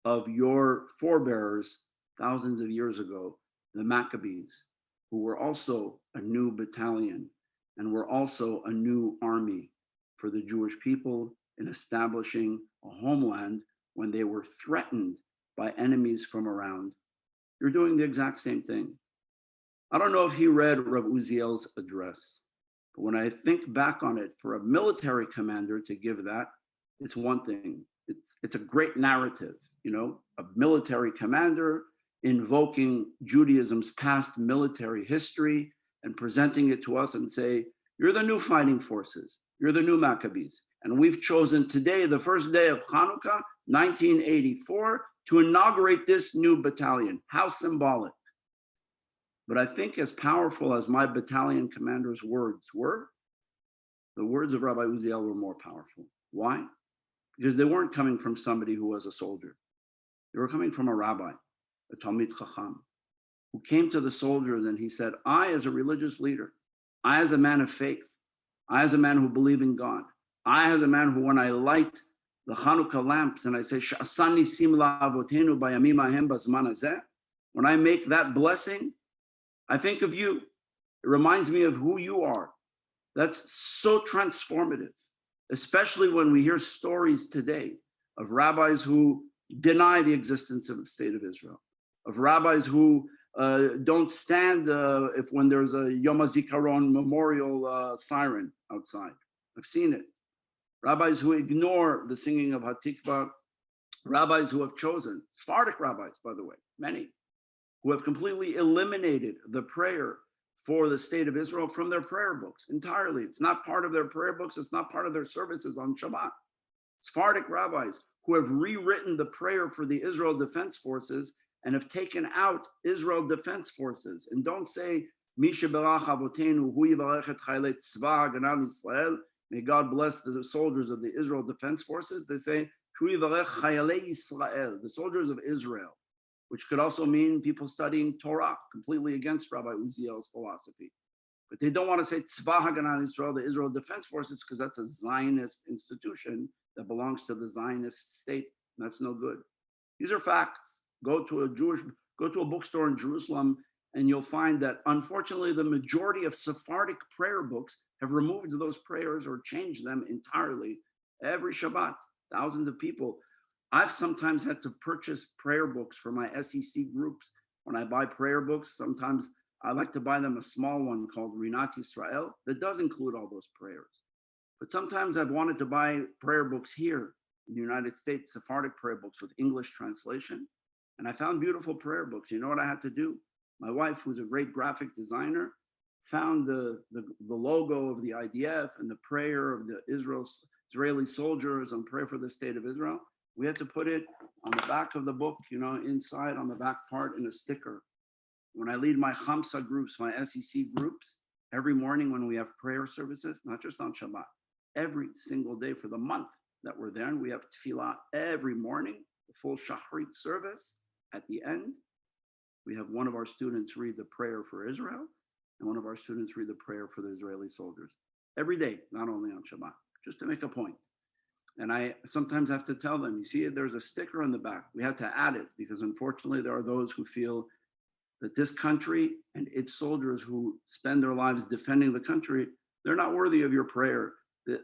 of your forebears thousands of years ago, the Maccabees, who were also a new battalion and were also a new army for the Jewish people in establishing a homeland when they were threatened by enemies from around. You're doing the exact same thing." I don't know if he read Ravuziel's address, but when I think back on it, for a military commander to give that, it's one thing. It's a great narrative, you know, a military commander invoking Judaism's past military history and presenting it to us and say, you're the new fighting forces, you're the new Maccabees. And we've chosen today, the first day of Hanukkah, 1984, to inaugurate this new battalion. How symbolic. But I think as powerful as my battalion commander's words were, the words of Rabbi Uziel were more powerful. Why? Because they weren't coming from somebody who was a soldier. They were coming from a rabbi, a Talmid Chacham, who came to the soldiers and he said, I, as a religious leader, I, as a man of faith, I, as a man who believes in God, I, as a man who, when I light the Hanukkah lamps and I say, Sha'asani sim la'avotenu bayamim hahem bazman hazeh, when I make that blessing, I think of you. It reminds me of who you are. That's so transformative, especially when we hear stories today of rabbis who deny the existence of the state of Israel, of rabbis who don't stand if when there's a Yom HaZikaron memorial siren outside. I've seen it. Rabbis who ignore the singing of Hatikvah, rabbis who have chosen, Sephardic rabbis, by the way, many, who have completely eliminated the prayer for the state of Israel from their prayer books entirely. It's not part of their prayer books. It's not part of their services on Shabbat. Sephardic rabbis who have rewritten the prayer for the Israel Defense Forces and have taken out Israel Defense Forces and don't say, Misha Berach Avotenu, Hu Yivarech et Chaylei Tzva Haganah Yisrael. May God bless the soldiers of the Israel Defense Forces. They say, Hu Yivarech Chaylei Yisrael, the soldiers of Israel, which could also mean people studying Torah, completely against Rabbi Uziel's philosophy. But they don't want to say Tzva Haganah Yisrael, the Israel Defense Forces, because that's a Zionist institution that belongs to the Zionist state. And that's no good. These are facts. Go to a bookstore in Jerusalem, and you'll find that unfortunately the majority of Sephardic prayer books have removed those prayers or changed them entirely. Every Shabbat, thousands of people. I've sometimes had to purchase prayer books for my SEC groups. When I buy prayer books, sometimes I like to buy them a small one called Rinat Yisrael that does include all those prayers. But sometimes I've wanted to buy prayer books here in the United States, Sephardic prayer books with English translation. And I found beautiful prayer books. You know what I had to do? My wife, who's a great graphic designer, found the logo of the IDF and the prayer of the Israeli soldiers and prayer for the state of Israel. We had to put it on the back of the book, inside on the back part in a sticker. When I lead my Chamsa groups, my SEC groups, every morning when we have prayer services, not just on Shabbat, every single day for the month that we're there, and we have tefillah every morning, the full Shachrit service. At the end, we have one of our students read the prayer for Israel, and one of our students read the prayer for the Israeli soldiers. Every day, not only on Shabbat, just to make a point. And I sometimes have to tell them, you see, there's a sticker on the back. We had to add it because unfortunately there are those who feel that this country and its soldiers who spend their lives defending the country, they're not worthy of your prayer.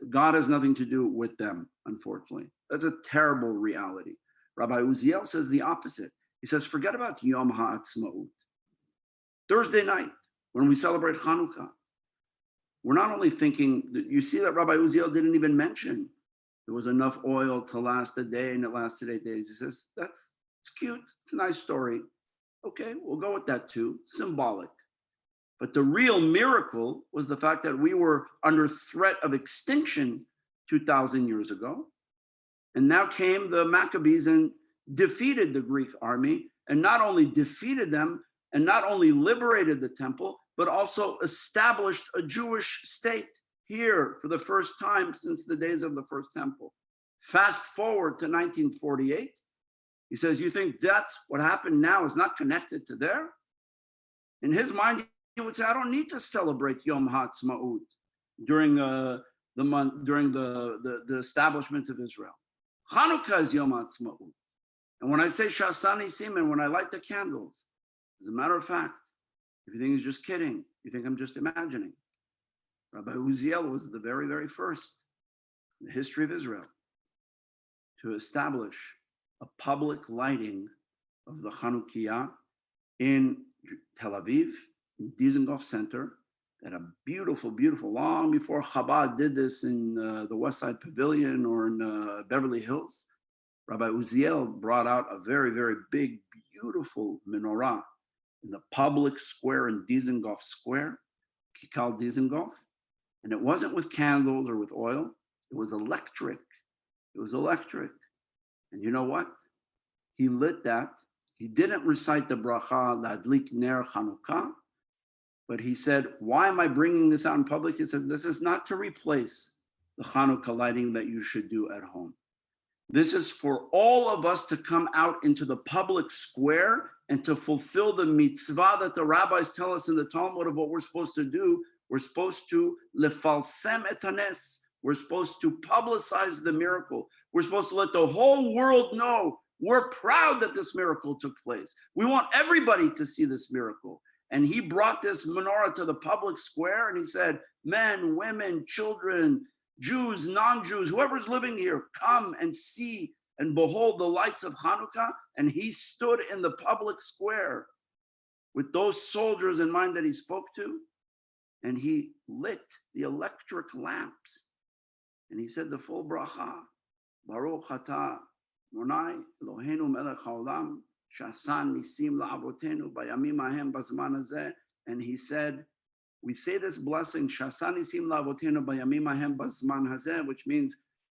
God has nothing to do with them, unfortunately. That's a terrible reality. Rabbi Uziel says the opposite. He says, forget about Yom HaAtzmaut. Thursday night, when we celebrate Hanukkah, we're not only thinking, you see that Rabbi Uziel didn't even mention there was enough oil to last a day and it lasted 8 days. He says, it's cute, it's a nice story. Okay, we'll go with that too, symbolic. But the real miracle was the fact that we were under threat of extinction 2,000 years ago. And now came the Maccabees and defeated the Greek army, and not only defeated them, and not only liberated the temple, but also established a Jewish state here for the first time since the days of the first temple. Fast forward to 1948. He says, you think that's what happened now is not connected to there? In his mind, he would say, I don't need to celebrate Yom HaAtzmaut during the establishment of Israel. Hanukkah is Yom HaAtzmaut. And when I say Shasani Siman, when I light the candles, as a matter of fact, if you think he's just kidding, you think I'm just imagining. Rabbi Uziel was the very, very first in the history of Israel to establish a public lighting of the Chanukiah in Tel Aviv, in Dizengoff Center, at a beautiful, beautiful, long before Chabad did this in the West Side Pavilion or in Beverly Hills. Rabbi Uziel brought out a very, very big, beautiful menorah in the public square in Dizengoff Square, Kikal Dizengoff. And it wasn't with candles or with oil, it was electric. It was electric. And you know what? He lit that. He didn't recite the bracha, Ladlik Ner Chanukah, but he said, why am I bringing this out in public? He said, this is not to replace the Hanukkah lighting that you should do at home. This is for all of us to come out into the public square and to fulfill the mitzvah that the rabbis tell us in the Talmud of what we're supposed to do. We're supposed to lefalsem et hanes. We're supposed to publicize the miracle. We're supposed to let the whole world know we're proud that this miracle took place. We want everybody to see this miracle. And he brought this menorah to the public square and he said, men, women, children, Jews, non-Jews, whoever's living here, come and see and behold the lights of Hanukkah. And he stood in the public square with those soldiers in mind that he spoke to. And he lit the electric lamps. And he said the full bracha, Baruch atah Adonai Eloheinu melech haolam, shasan nisim la'avotenu bayamim hahem bazman hazeh. And he said, we say this blessing, which means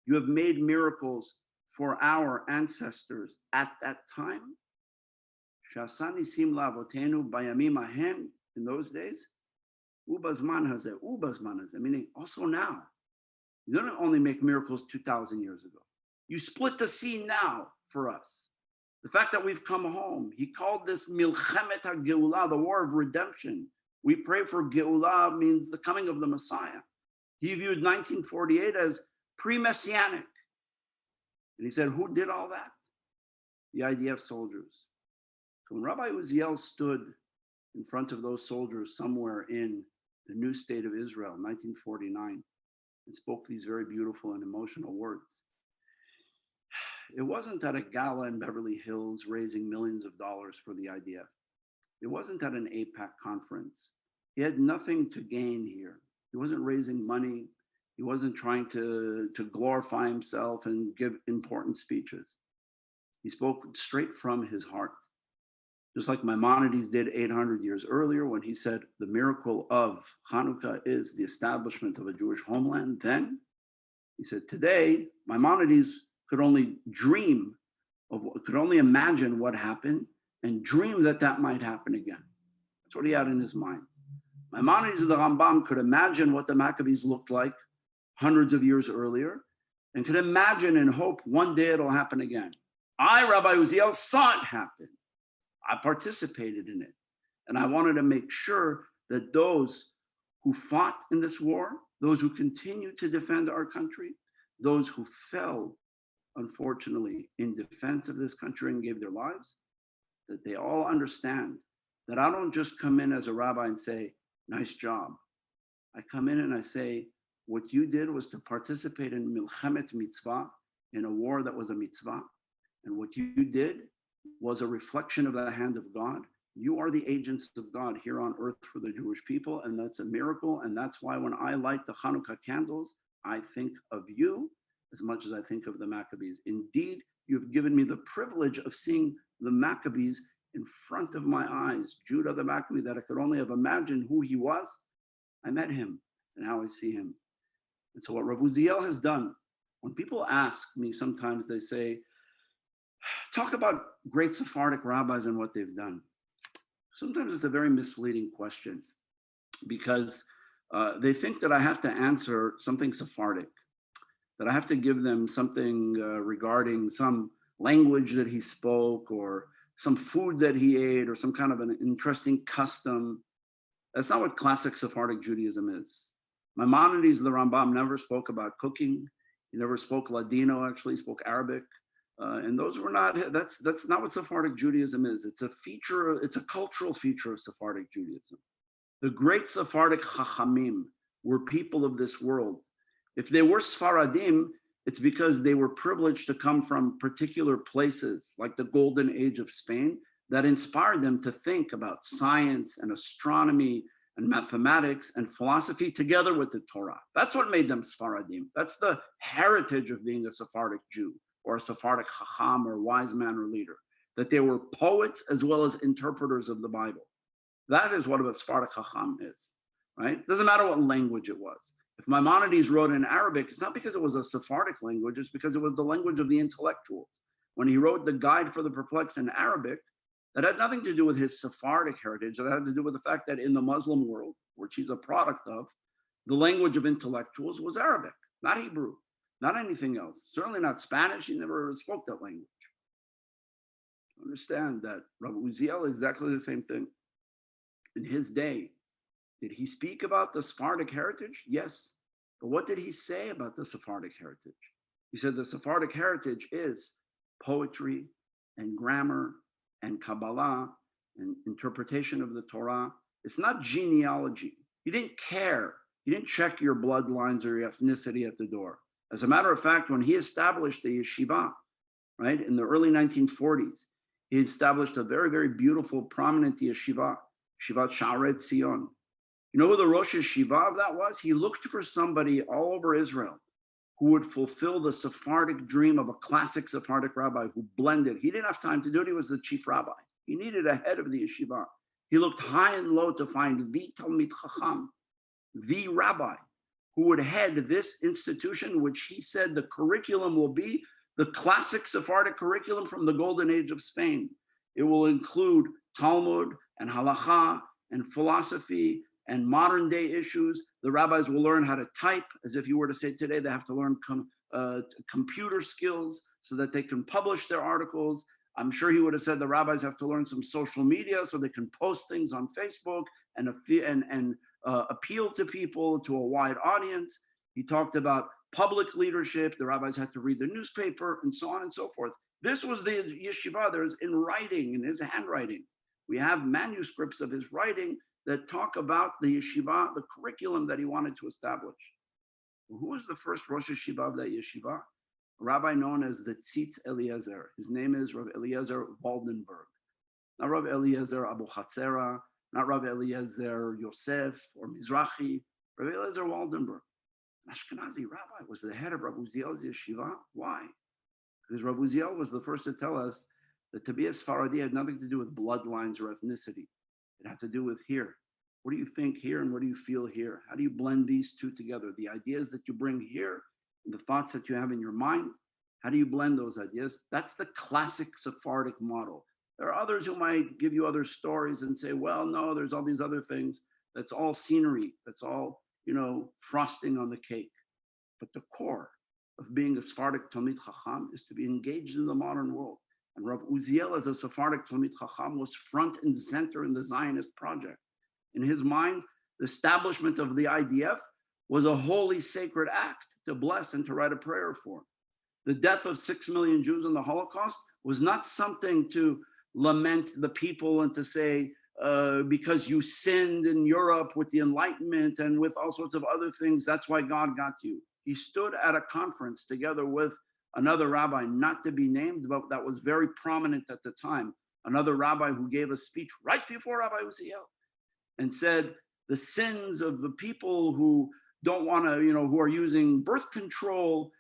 you have made miracles for our ancestors at that time. In those days, meaning also now. You don't only make miracles 2,000 years ago. You split the sea now for us. The fact that we've come home, he called this Milchemet HaGeulah, the war of redemption. We pray for Geulah means the coming of the Messiah. He viewed 1948 as pre-Messianic. And he said, who did all that? The IDF soldiers. So when Rabbi Ravuziel stood in front of those soldiers somewhere in the new state of Israel, 1949, and spoke these very beautiful and emotional words, it wasn't at a gala in Beverly Hills raising millions of dollars for the IDF. It wasn't at an AIPAC conference. He had nothing to gain here. He wasn't raising money. He wasn't trying to glorify himself and give important speeches. He spoke straight from his heart. Just like Maimonides did 800 years earlier when he said, the miracle of Hanukkah is the establishment of a Jewish homeland. Then he said, today, Maimonides could only dream could only imagine what happened and dream that that might happen again. That's what he had in his mind. Maimonides and the Rambam could imagine what the Maccabees looked like hundreds of years earlier and could imagine and hope one day it'll happen again. I, Rabbi Ravuziel, saw it happen. I participated in it. And I wanted to make sure that those who fought in this war, those who continue to defend our country, those who fell, unfortunately, in defense of this country and gave their lives, that they all understand that I don't just come in as a rabbi and say, nice job. I come in and I say, what you did was to participate in Milchemet Mitzvah, in a war that was a mitzvah. And what you did was a reflection of the hand of God. You are the agents of God here on earth for the Jewish people, and that's a miracle. And that's why when I light the Hanukkah candles, I think of you as much as I think of the Maccabees. Indeed, you've given me the privilege of seeing the Maccabees in front of my eyes. Judah the Maccabee, that I could only have imagined who he was. I met him and how I see him. And so what Ravuziel has done, when people ask me sometimes, they say, talk about great Sephardic rabbis and what they've done. Sometimes it's a very misleading question because they think that I have to answer something Sephardic, that I have to give them something regarding some language that he spoke or some food that he ate or some kind of an interesting custom. That's not what classic Sephardic Judaism is. Maimonides, the Rambam, never spoke about cooking. He never spoke Ladino, actually, he spoke Arabic. And those were not, that's not what Sephardic Judaism is. It's a feature, it's a cultural feature of Sephardic Judaism. The great Sephardic Chachamim were people of this world. If they were Sfaradim, it's because they were privileged to come from particular places, like the golden age of Spain, that inspired them to think about science and astronomy and mathematics and philosophy together with the Torah. That's what made them Sfaradim. That's the heritage of being a Sephardic Jew or a Sephardic Chacham or wise man or leader, that they were poets as well as interpreters of the Bible. That is what a Sephardic Chacham is, right? It doesn't matter what language it was. If Maimonides wrote in Arabic, it's not because it was a Sephardic language, it's because it was the language of the intellectuals. When he wrote the Guide for the Perplexed in Arabic, that had nothing to do with his Sephardic heritage. That had to do with the fact that in the Muslim world, which he's a product of, the language of intellectuals was Arabic, not Hebrew, not anything else. Certainly not Spanish. He never spoke that language. Understand that Ravuziel, exactly the same thing. In his day, did he speak about the Sephardic heritage? Yes. But what did he say about the Sephardic heritage? He said the Sephardic heritage is poetry and grammar and Kabbalah and interpretation of the Torah. It's not genealogy. He didn't care. He didn't check your bloodlines or your ethnicity at the door. As a matter of fact, when he established the yeshiva, right, in the early 1940s, he established a very, very beautiful, prominent yeshiva, Yeshivat Sha'arei Tzion. You know who the Rosh Yeshiva of that was? He looked for somebody all over Israel who would fulfill the Sephardic dream of a classic Sephardic rabbi who blended. He didn't have time to do it. He was the chief rabbi. He needed a head of the yeshiva. He looked high and low to find the Talmid Chacham, the rabbi, who would head this institution, which he said the curriculum will be the classic Sephardic curriculum from the golden age of Spain. It will include Talmud and Halacha and philosophy and modern day issues. The rabbis will learn how to type, as if you were to say today, they have to learn computer skills so that they can publish their articles. I'm sure he would have said the rabbis have to learn some social media so they can post things on Facebook and appeal to people, to a wide audience. He talked about public leadership. The rabbis had to read the newspaper and so on and so forth. This was the yeshiva. There's in writing, in his handwriting. We have manuscripts of his writing that talk about the yeshiva, the curriculum that he wanted to establish. Who was the first Rosh Yeshiva of that yeshiva? A rabbi known as the Tzitz Eliezer. His name is Rav Eliezer Waldenberg. Not Rav Eliezer Abu Chatzera, not Rav Eliezer Yosef or Mizrahi, Rav Eliezer Waldenberg. An Ashkenazi rabbi was the head of Ravuziel's yeshiva. Why? Because Ravuziel was the first to tell us that to be a Sephardi had nothing to do with bloodlines or ethnicity. It had to do with here. What do you think here and what do you feel here? How do you blend these two together? The ideas that you bring here and the thoughts that you have in your mind, how do you blend those ideas? That's the classic Sephardic model. There are others who might give you other stories and say, well, no, there's all these other things. That's all scenery. That's all, frosting on the cake. But the core of being a Sephardic Talmid Chacham is to be engaged in the modern world. And Ravuziel, as a Sephardic Talmid Chacham, was front and center in the Zionist project. In his mind, the establishment of the IDF was a holy, sacred act to bless and to write a prayer for. The death of 6 million Jews in the Holocaust was not something to lament the people and to say, because you sinned in Europe with the Enlightenment and with all sorts of other things, that's why God got you. He stood at a conference together with another rabbi, not to be named, but that was very prominent at the time, another rabbi who gave a speech right before Rabbi Uziel, and said the sins of the people who don't want to, who are using birth control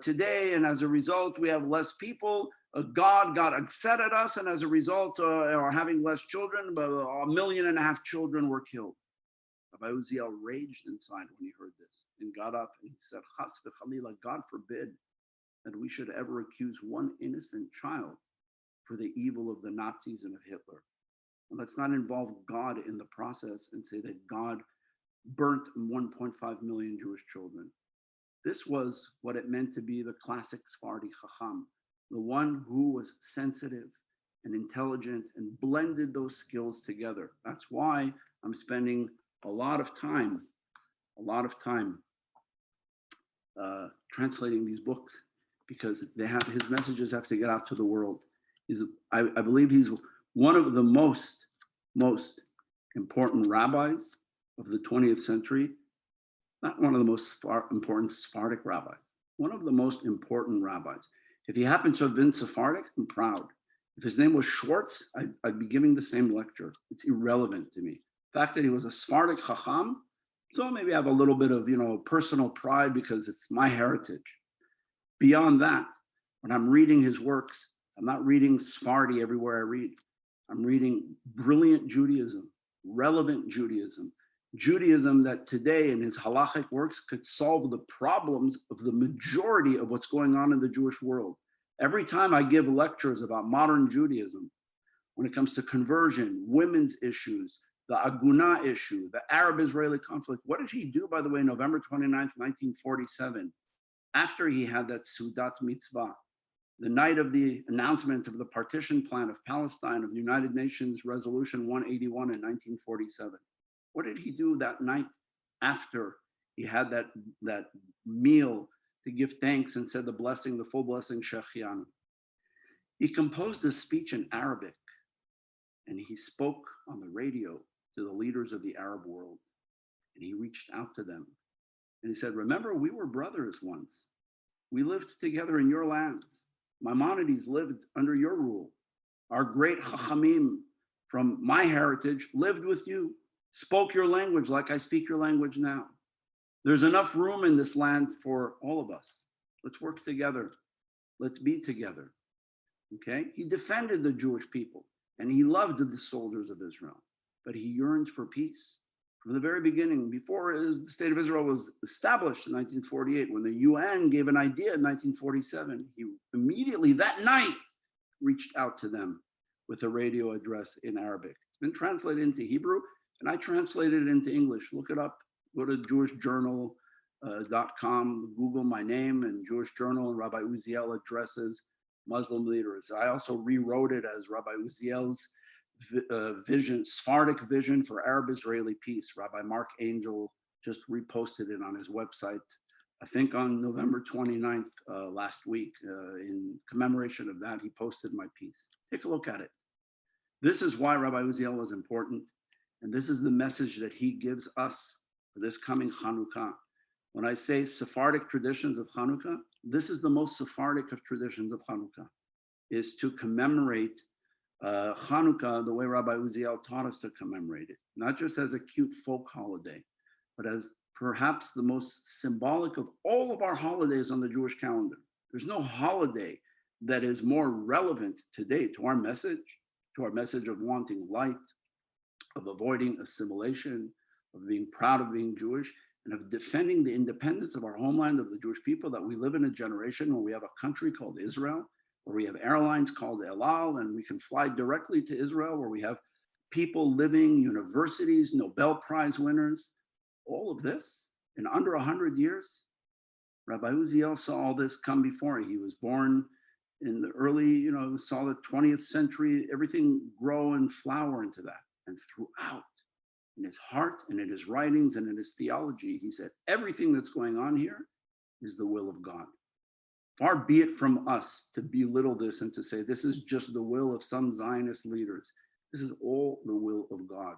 today, and as a result, we have less people. God got upset at us, and as a result, are having less children, but 1.5 million children were killed. Rabbi Uziel raged inside when he heard this and got up and he said, Chas v'chalila, God forbid that we should ever accuse one innocent child for the evil of the Nazis and of Hitler. And let's not involve God in the process and say that God burnt 1.5 million Jewish children. This was what it meant to be the classic Sephardi Chacham, the one who was sensitive and intelligent and blended those skills together. That's why I'm spending a lot of time translating these books, because his messages have to get out to the world. I believe he's one of the most important rabbis of the 20th century, not one of the most important Sephardic rabbis, one of the most important rabbis. If he happens to have been Sephardic, I'm proud. If his name was Schwartz, I'd be giving the same lecture. It's irrelevant to me. The fact that he was a Sephardic Chacham, so maybe I have a little bit of, personal pride because it's my heritage. Beyond that, when I'm reading his works, I'm not reading Sephardi everywhere I read. I'm reading brilliant Judaism, relevant Judaism, Judaism that today in his halachic works could solve the problems of the majority of what's going on in the Jewish world. Every time I give lectures about modern Judaism, when it comes to conversion, women's issues, the Aguna issue, the Arab-Israeli conflict, what did he do, by the way, November 29th, 1947, after he had that Sudat Mitzvah, the night of the announcement of the partition plan of Palestine, of the United Nations Resolution 181 in 1947. What did he do that night after he had that meal to give thanks and said the blessing, the full blessing, Shechianu? He composed a speech in Arabic, and he spoke on the radio to the leaders of the Arab world, and he reached out to them. And he said, remember, we were brothers once. We lived together in your lands. Maimonides lived under your rule. Our great Chachamim from my heritage lived with you, spoke your language like I speak your language now. There's enough room in this land for all of us. Let's work together. Let's be together. Okay? He defended the Jewish people and he loved the soldiers of Israel. but he yearned for peace. From the very beginning, before the state of Israel was established in 1948, when the UN gave an idea in 1947, he immediately that night reached out to them with a radio address in Arabic. It's been translated into Hebrew, and I translated it into English. Look it up, go to jewishjournal.com, Google my name and Jewish Journal, and Rabbi Uziel addresses Muslim leaders. I also rewrote it as Rabbi Uziel's vision, Sephardic vision for Arab-Israeli peace. Rabbi Mark Angel just reposted it on his website, I think on November 29th last week. In commemoration of that, he posted my piece. Take a look at it. This is why Rabbi Uziel was important, and this is the message that he gives us for this coming Hanukkah. When I say Sephardic traditions of Hanukkah, this is the most Sephardic of traditions of Hanukkah, is to commemorate Hanukkah the way Rabbi Uziel taught us to commemorate it, not just as a cute folk holiday, but as perhaps the most symbolic of all of our holidays on the Jewish calendar. There's no holiday that is more relevant today to our message of wanting light, of avoiding assimilation, of being proud of being Jewish, and of defending the independence of our homeland, of the Jewish people, that we live in a generation where we have a country called Israel, where we have airlines called El Al, and we can fly directly to Israel, where we have people living, universities, Nobel Prize winners, all of this in under 100 years. Rabbi Uziel saw all this come before. He was born in the early, saw the 20th century, everything grow and flower into that. And throughout, in his heart and in his writings and in his theology, he said, everything that's going on here is the will of God. Far be it from us to belittle this and to say, this is just the will of some Zionist leaders. This is all the will of God.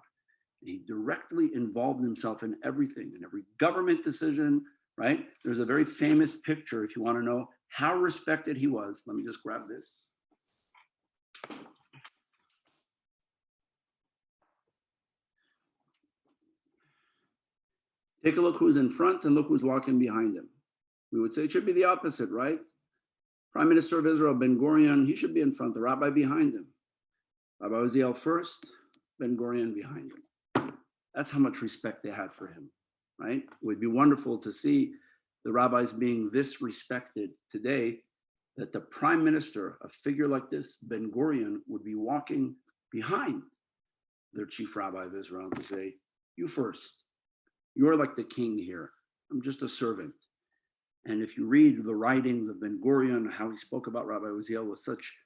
And he directly involved himself in everything, in every government decision, right? There's a very famous picture, if you want to know how respected he was. Let me just grab this. Take a look who's in front and look who's walking behind him. We would say it should be the opposite, right? Prime Minister of Israel, Ben Gurion, he should be in front, the rabbi behind him. Rabbi Uziel first, Ben Gurion behind him. That's how much respect they had for him, right? It would be wonderful to see the rabbis being this respected today, that the prime minister, a figure like this, Ben Gurion, would be walking behind their chief rabbi of Israel to say, you first. You're like the king here. I'm just a servant. And if you read the writings of Ben Gurion, how he spoke about Rabbi Uziel with such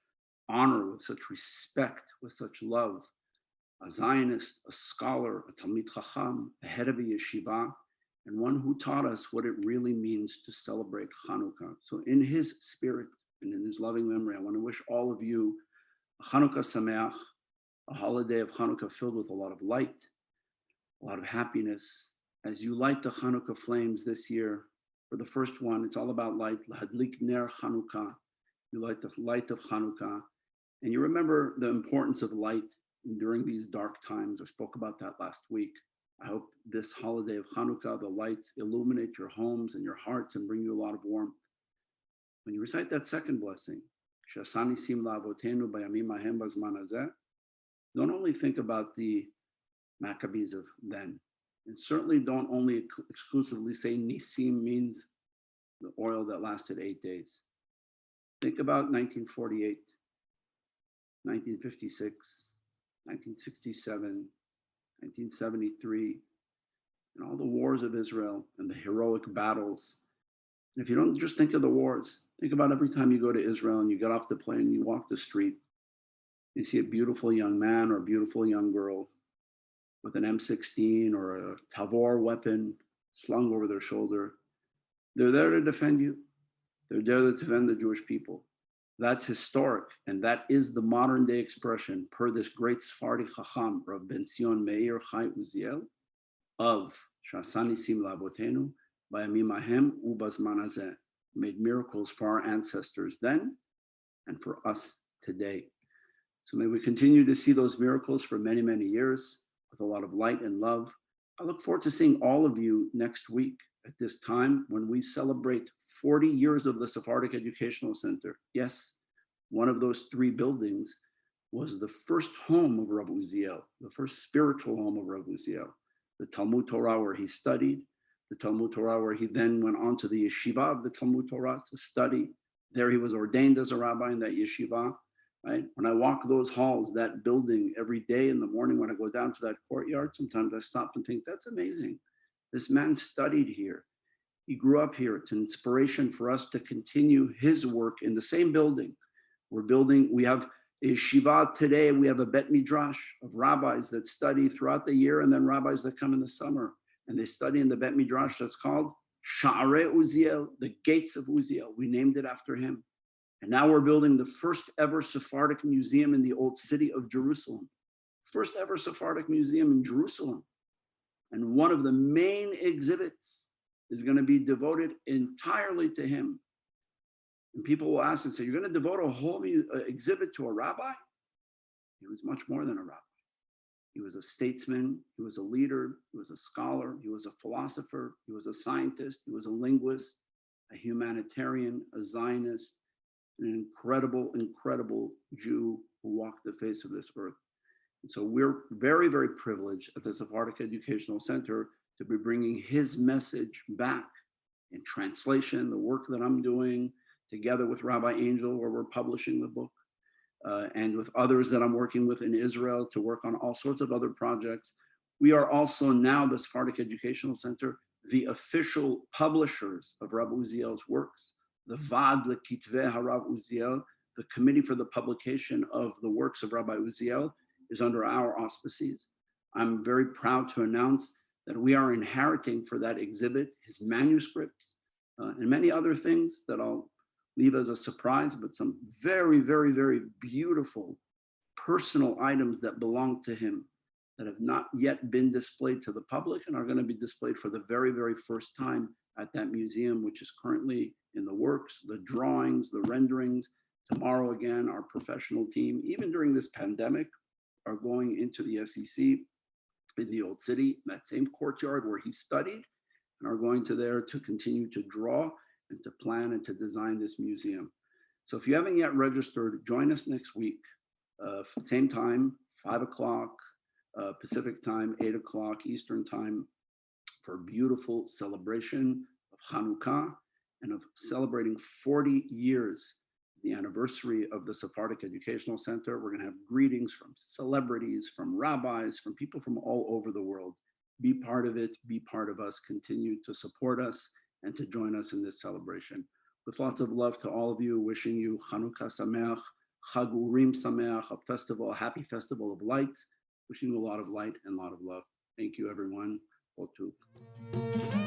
honor, with such respect, with such love, a Zionist, a scholar, a Talmid Chacham, a head of a yeshiva, and one who taught us what it really means to celebrate Hanukkah. So in his spirit and in his loving memory, I want to wish all of you a Hanukkah Sameach, a holiday of Hanukkah filled with a lot of light, a lot of happiness. As you light the Hanukkah flames this year, for the first one, it's all about light. Lahadlik ner Hanukkah. You light the light of Hanukkah. And you remember the importance of light during these dark times. I spoke about that last week. I hope this holiday of Hanukkah, the lights illuminate your homes and your hearts and bring you a lot of warmth. When you recite that second blessing, Shasani sim la'avotenu bayamim hahem bazman hazeh, don't only think about the Maccabees of then. And certainly don't only exclusively say Nisim means the oil that lasted 8 days. Think about 1948, 1956, 1967, 1973, and all the wars of Israel and the heroic battles. And if you don't just think of the wars, think about every time you go to Israel and you get off the plane and you walk the street, you see a beautiful young man or a beautiful young girl with an M16 or a Tavor weapon slung over their shoulder. They're there to defend you. They're there to defend the Jewish people. That's historic, and that is the modern day expression, per this great Sephardic Chacham, Rav Ben Zion Meir Chai Uziel, of Shasani Sim La'avotenu, Bayamim Hahem Ubazman Hazeh, made miracles for our ancestors then and for us today. So may we continue to see those miracles for many, many years, with a lot of light and love. I look forward to seeing all of you next week at this time when we celebrate 40 years of the Sephardic Educational Center. Yes, one of those 3 buildings was the first home of Ravuziel, the first spiritual home of Ravuziel. The Talmud Torah where he studied, the Talmud Torah where he then went on to the yeshiva of the Talmud Torah to study. There he was ordained as a rabbi in that yeshiva, right? When I walk those halls, that building every day in the morning, when I go down to that courtyard, sometimes I stop and think, that's amazing. This man studied here. He grew up here. It's an inspiration for us to continue his work in the same building. We have a yeshiva today, we have a bet midrash of rabbis that study throughout the year and then rabbis that come in the summer. And they study in the bet midrash that's called Sha'arei Uziel, the gates of Uziel. We named it after him. And now we're building the first ever Sephardic museum in the old city of Jerusalem. First ever Sephardic museum in Jerusalem. And one of the main exhibits is going to be devoted entirely to him. And people will ask and say, you're going to devote a whole exhibit to a rabbi? He was much more than a rabbi. He was a statesman, he was a leader, he was a scholar, he was a philosopher, he was a scientist, he was a linguist, a humanitarian, a Zionist, an incredible, incredible Jew who walked the face of this earth. And so we're very, very privileged at the Sephardic Educational Center to be bringing his message back in translation, the work that I'm doing together with Rabbi Angel, where we're publishing the book, and with others that I'm working with in Israel to work on all sorts of other projects. We are also now, the Sephardic Educational Center, the official publishers of Ravuziel's works. The Vad L'Kitvei HaRav Uziel, the committee for the publication of the works of Rabbi Uziel, is under our auspices. I'm very proud to announce that we are inheriting for that exhibit his manuscripts and many other things that I'll leave as a surprise, but some very, very, very beautiful personal items that belong to him that have not yet been displayed to the public and are going to be displayed for the very, very first time at that museum, which is currently in the works, the drawings, the renderings. Tomorrow, again, our professional team, even during this pandemic, are going into the SEC in the Old City, that same courtyard where he studied, and are going to there to continue to draw and to plan and to design this museum. So if you haven't yet registered, join us next week, same time, 5 o'clock Pacific time, 8 o'clock Eastern time, for a beautiful celebration of Hanukkah and of celebrating 40 years, the anniversary of the Sephardic Educational Center. We're gonna have greetings from celebrities, from rabbis, from people from all over the world. Be part of it, be part of us, continue to support us and to join us in this celebration. With lots of love to all of you, wishing you Hanukkah Sameach, Chag Urim Sameach, a happy festival of lights, wishing you a lot of light and a lot of love. Thank you, everyone. All tov.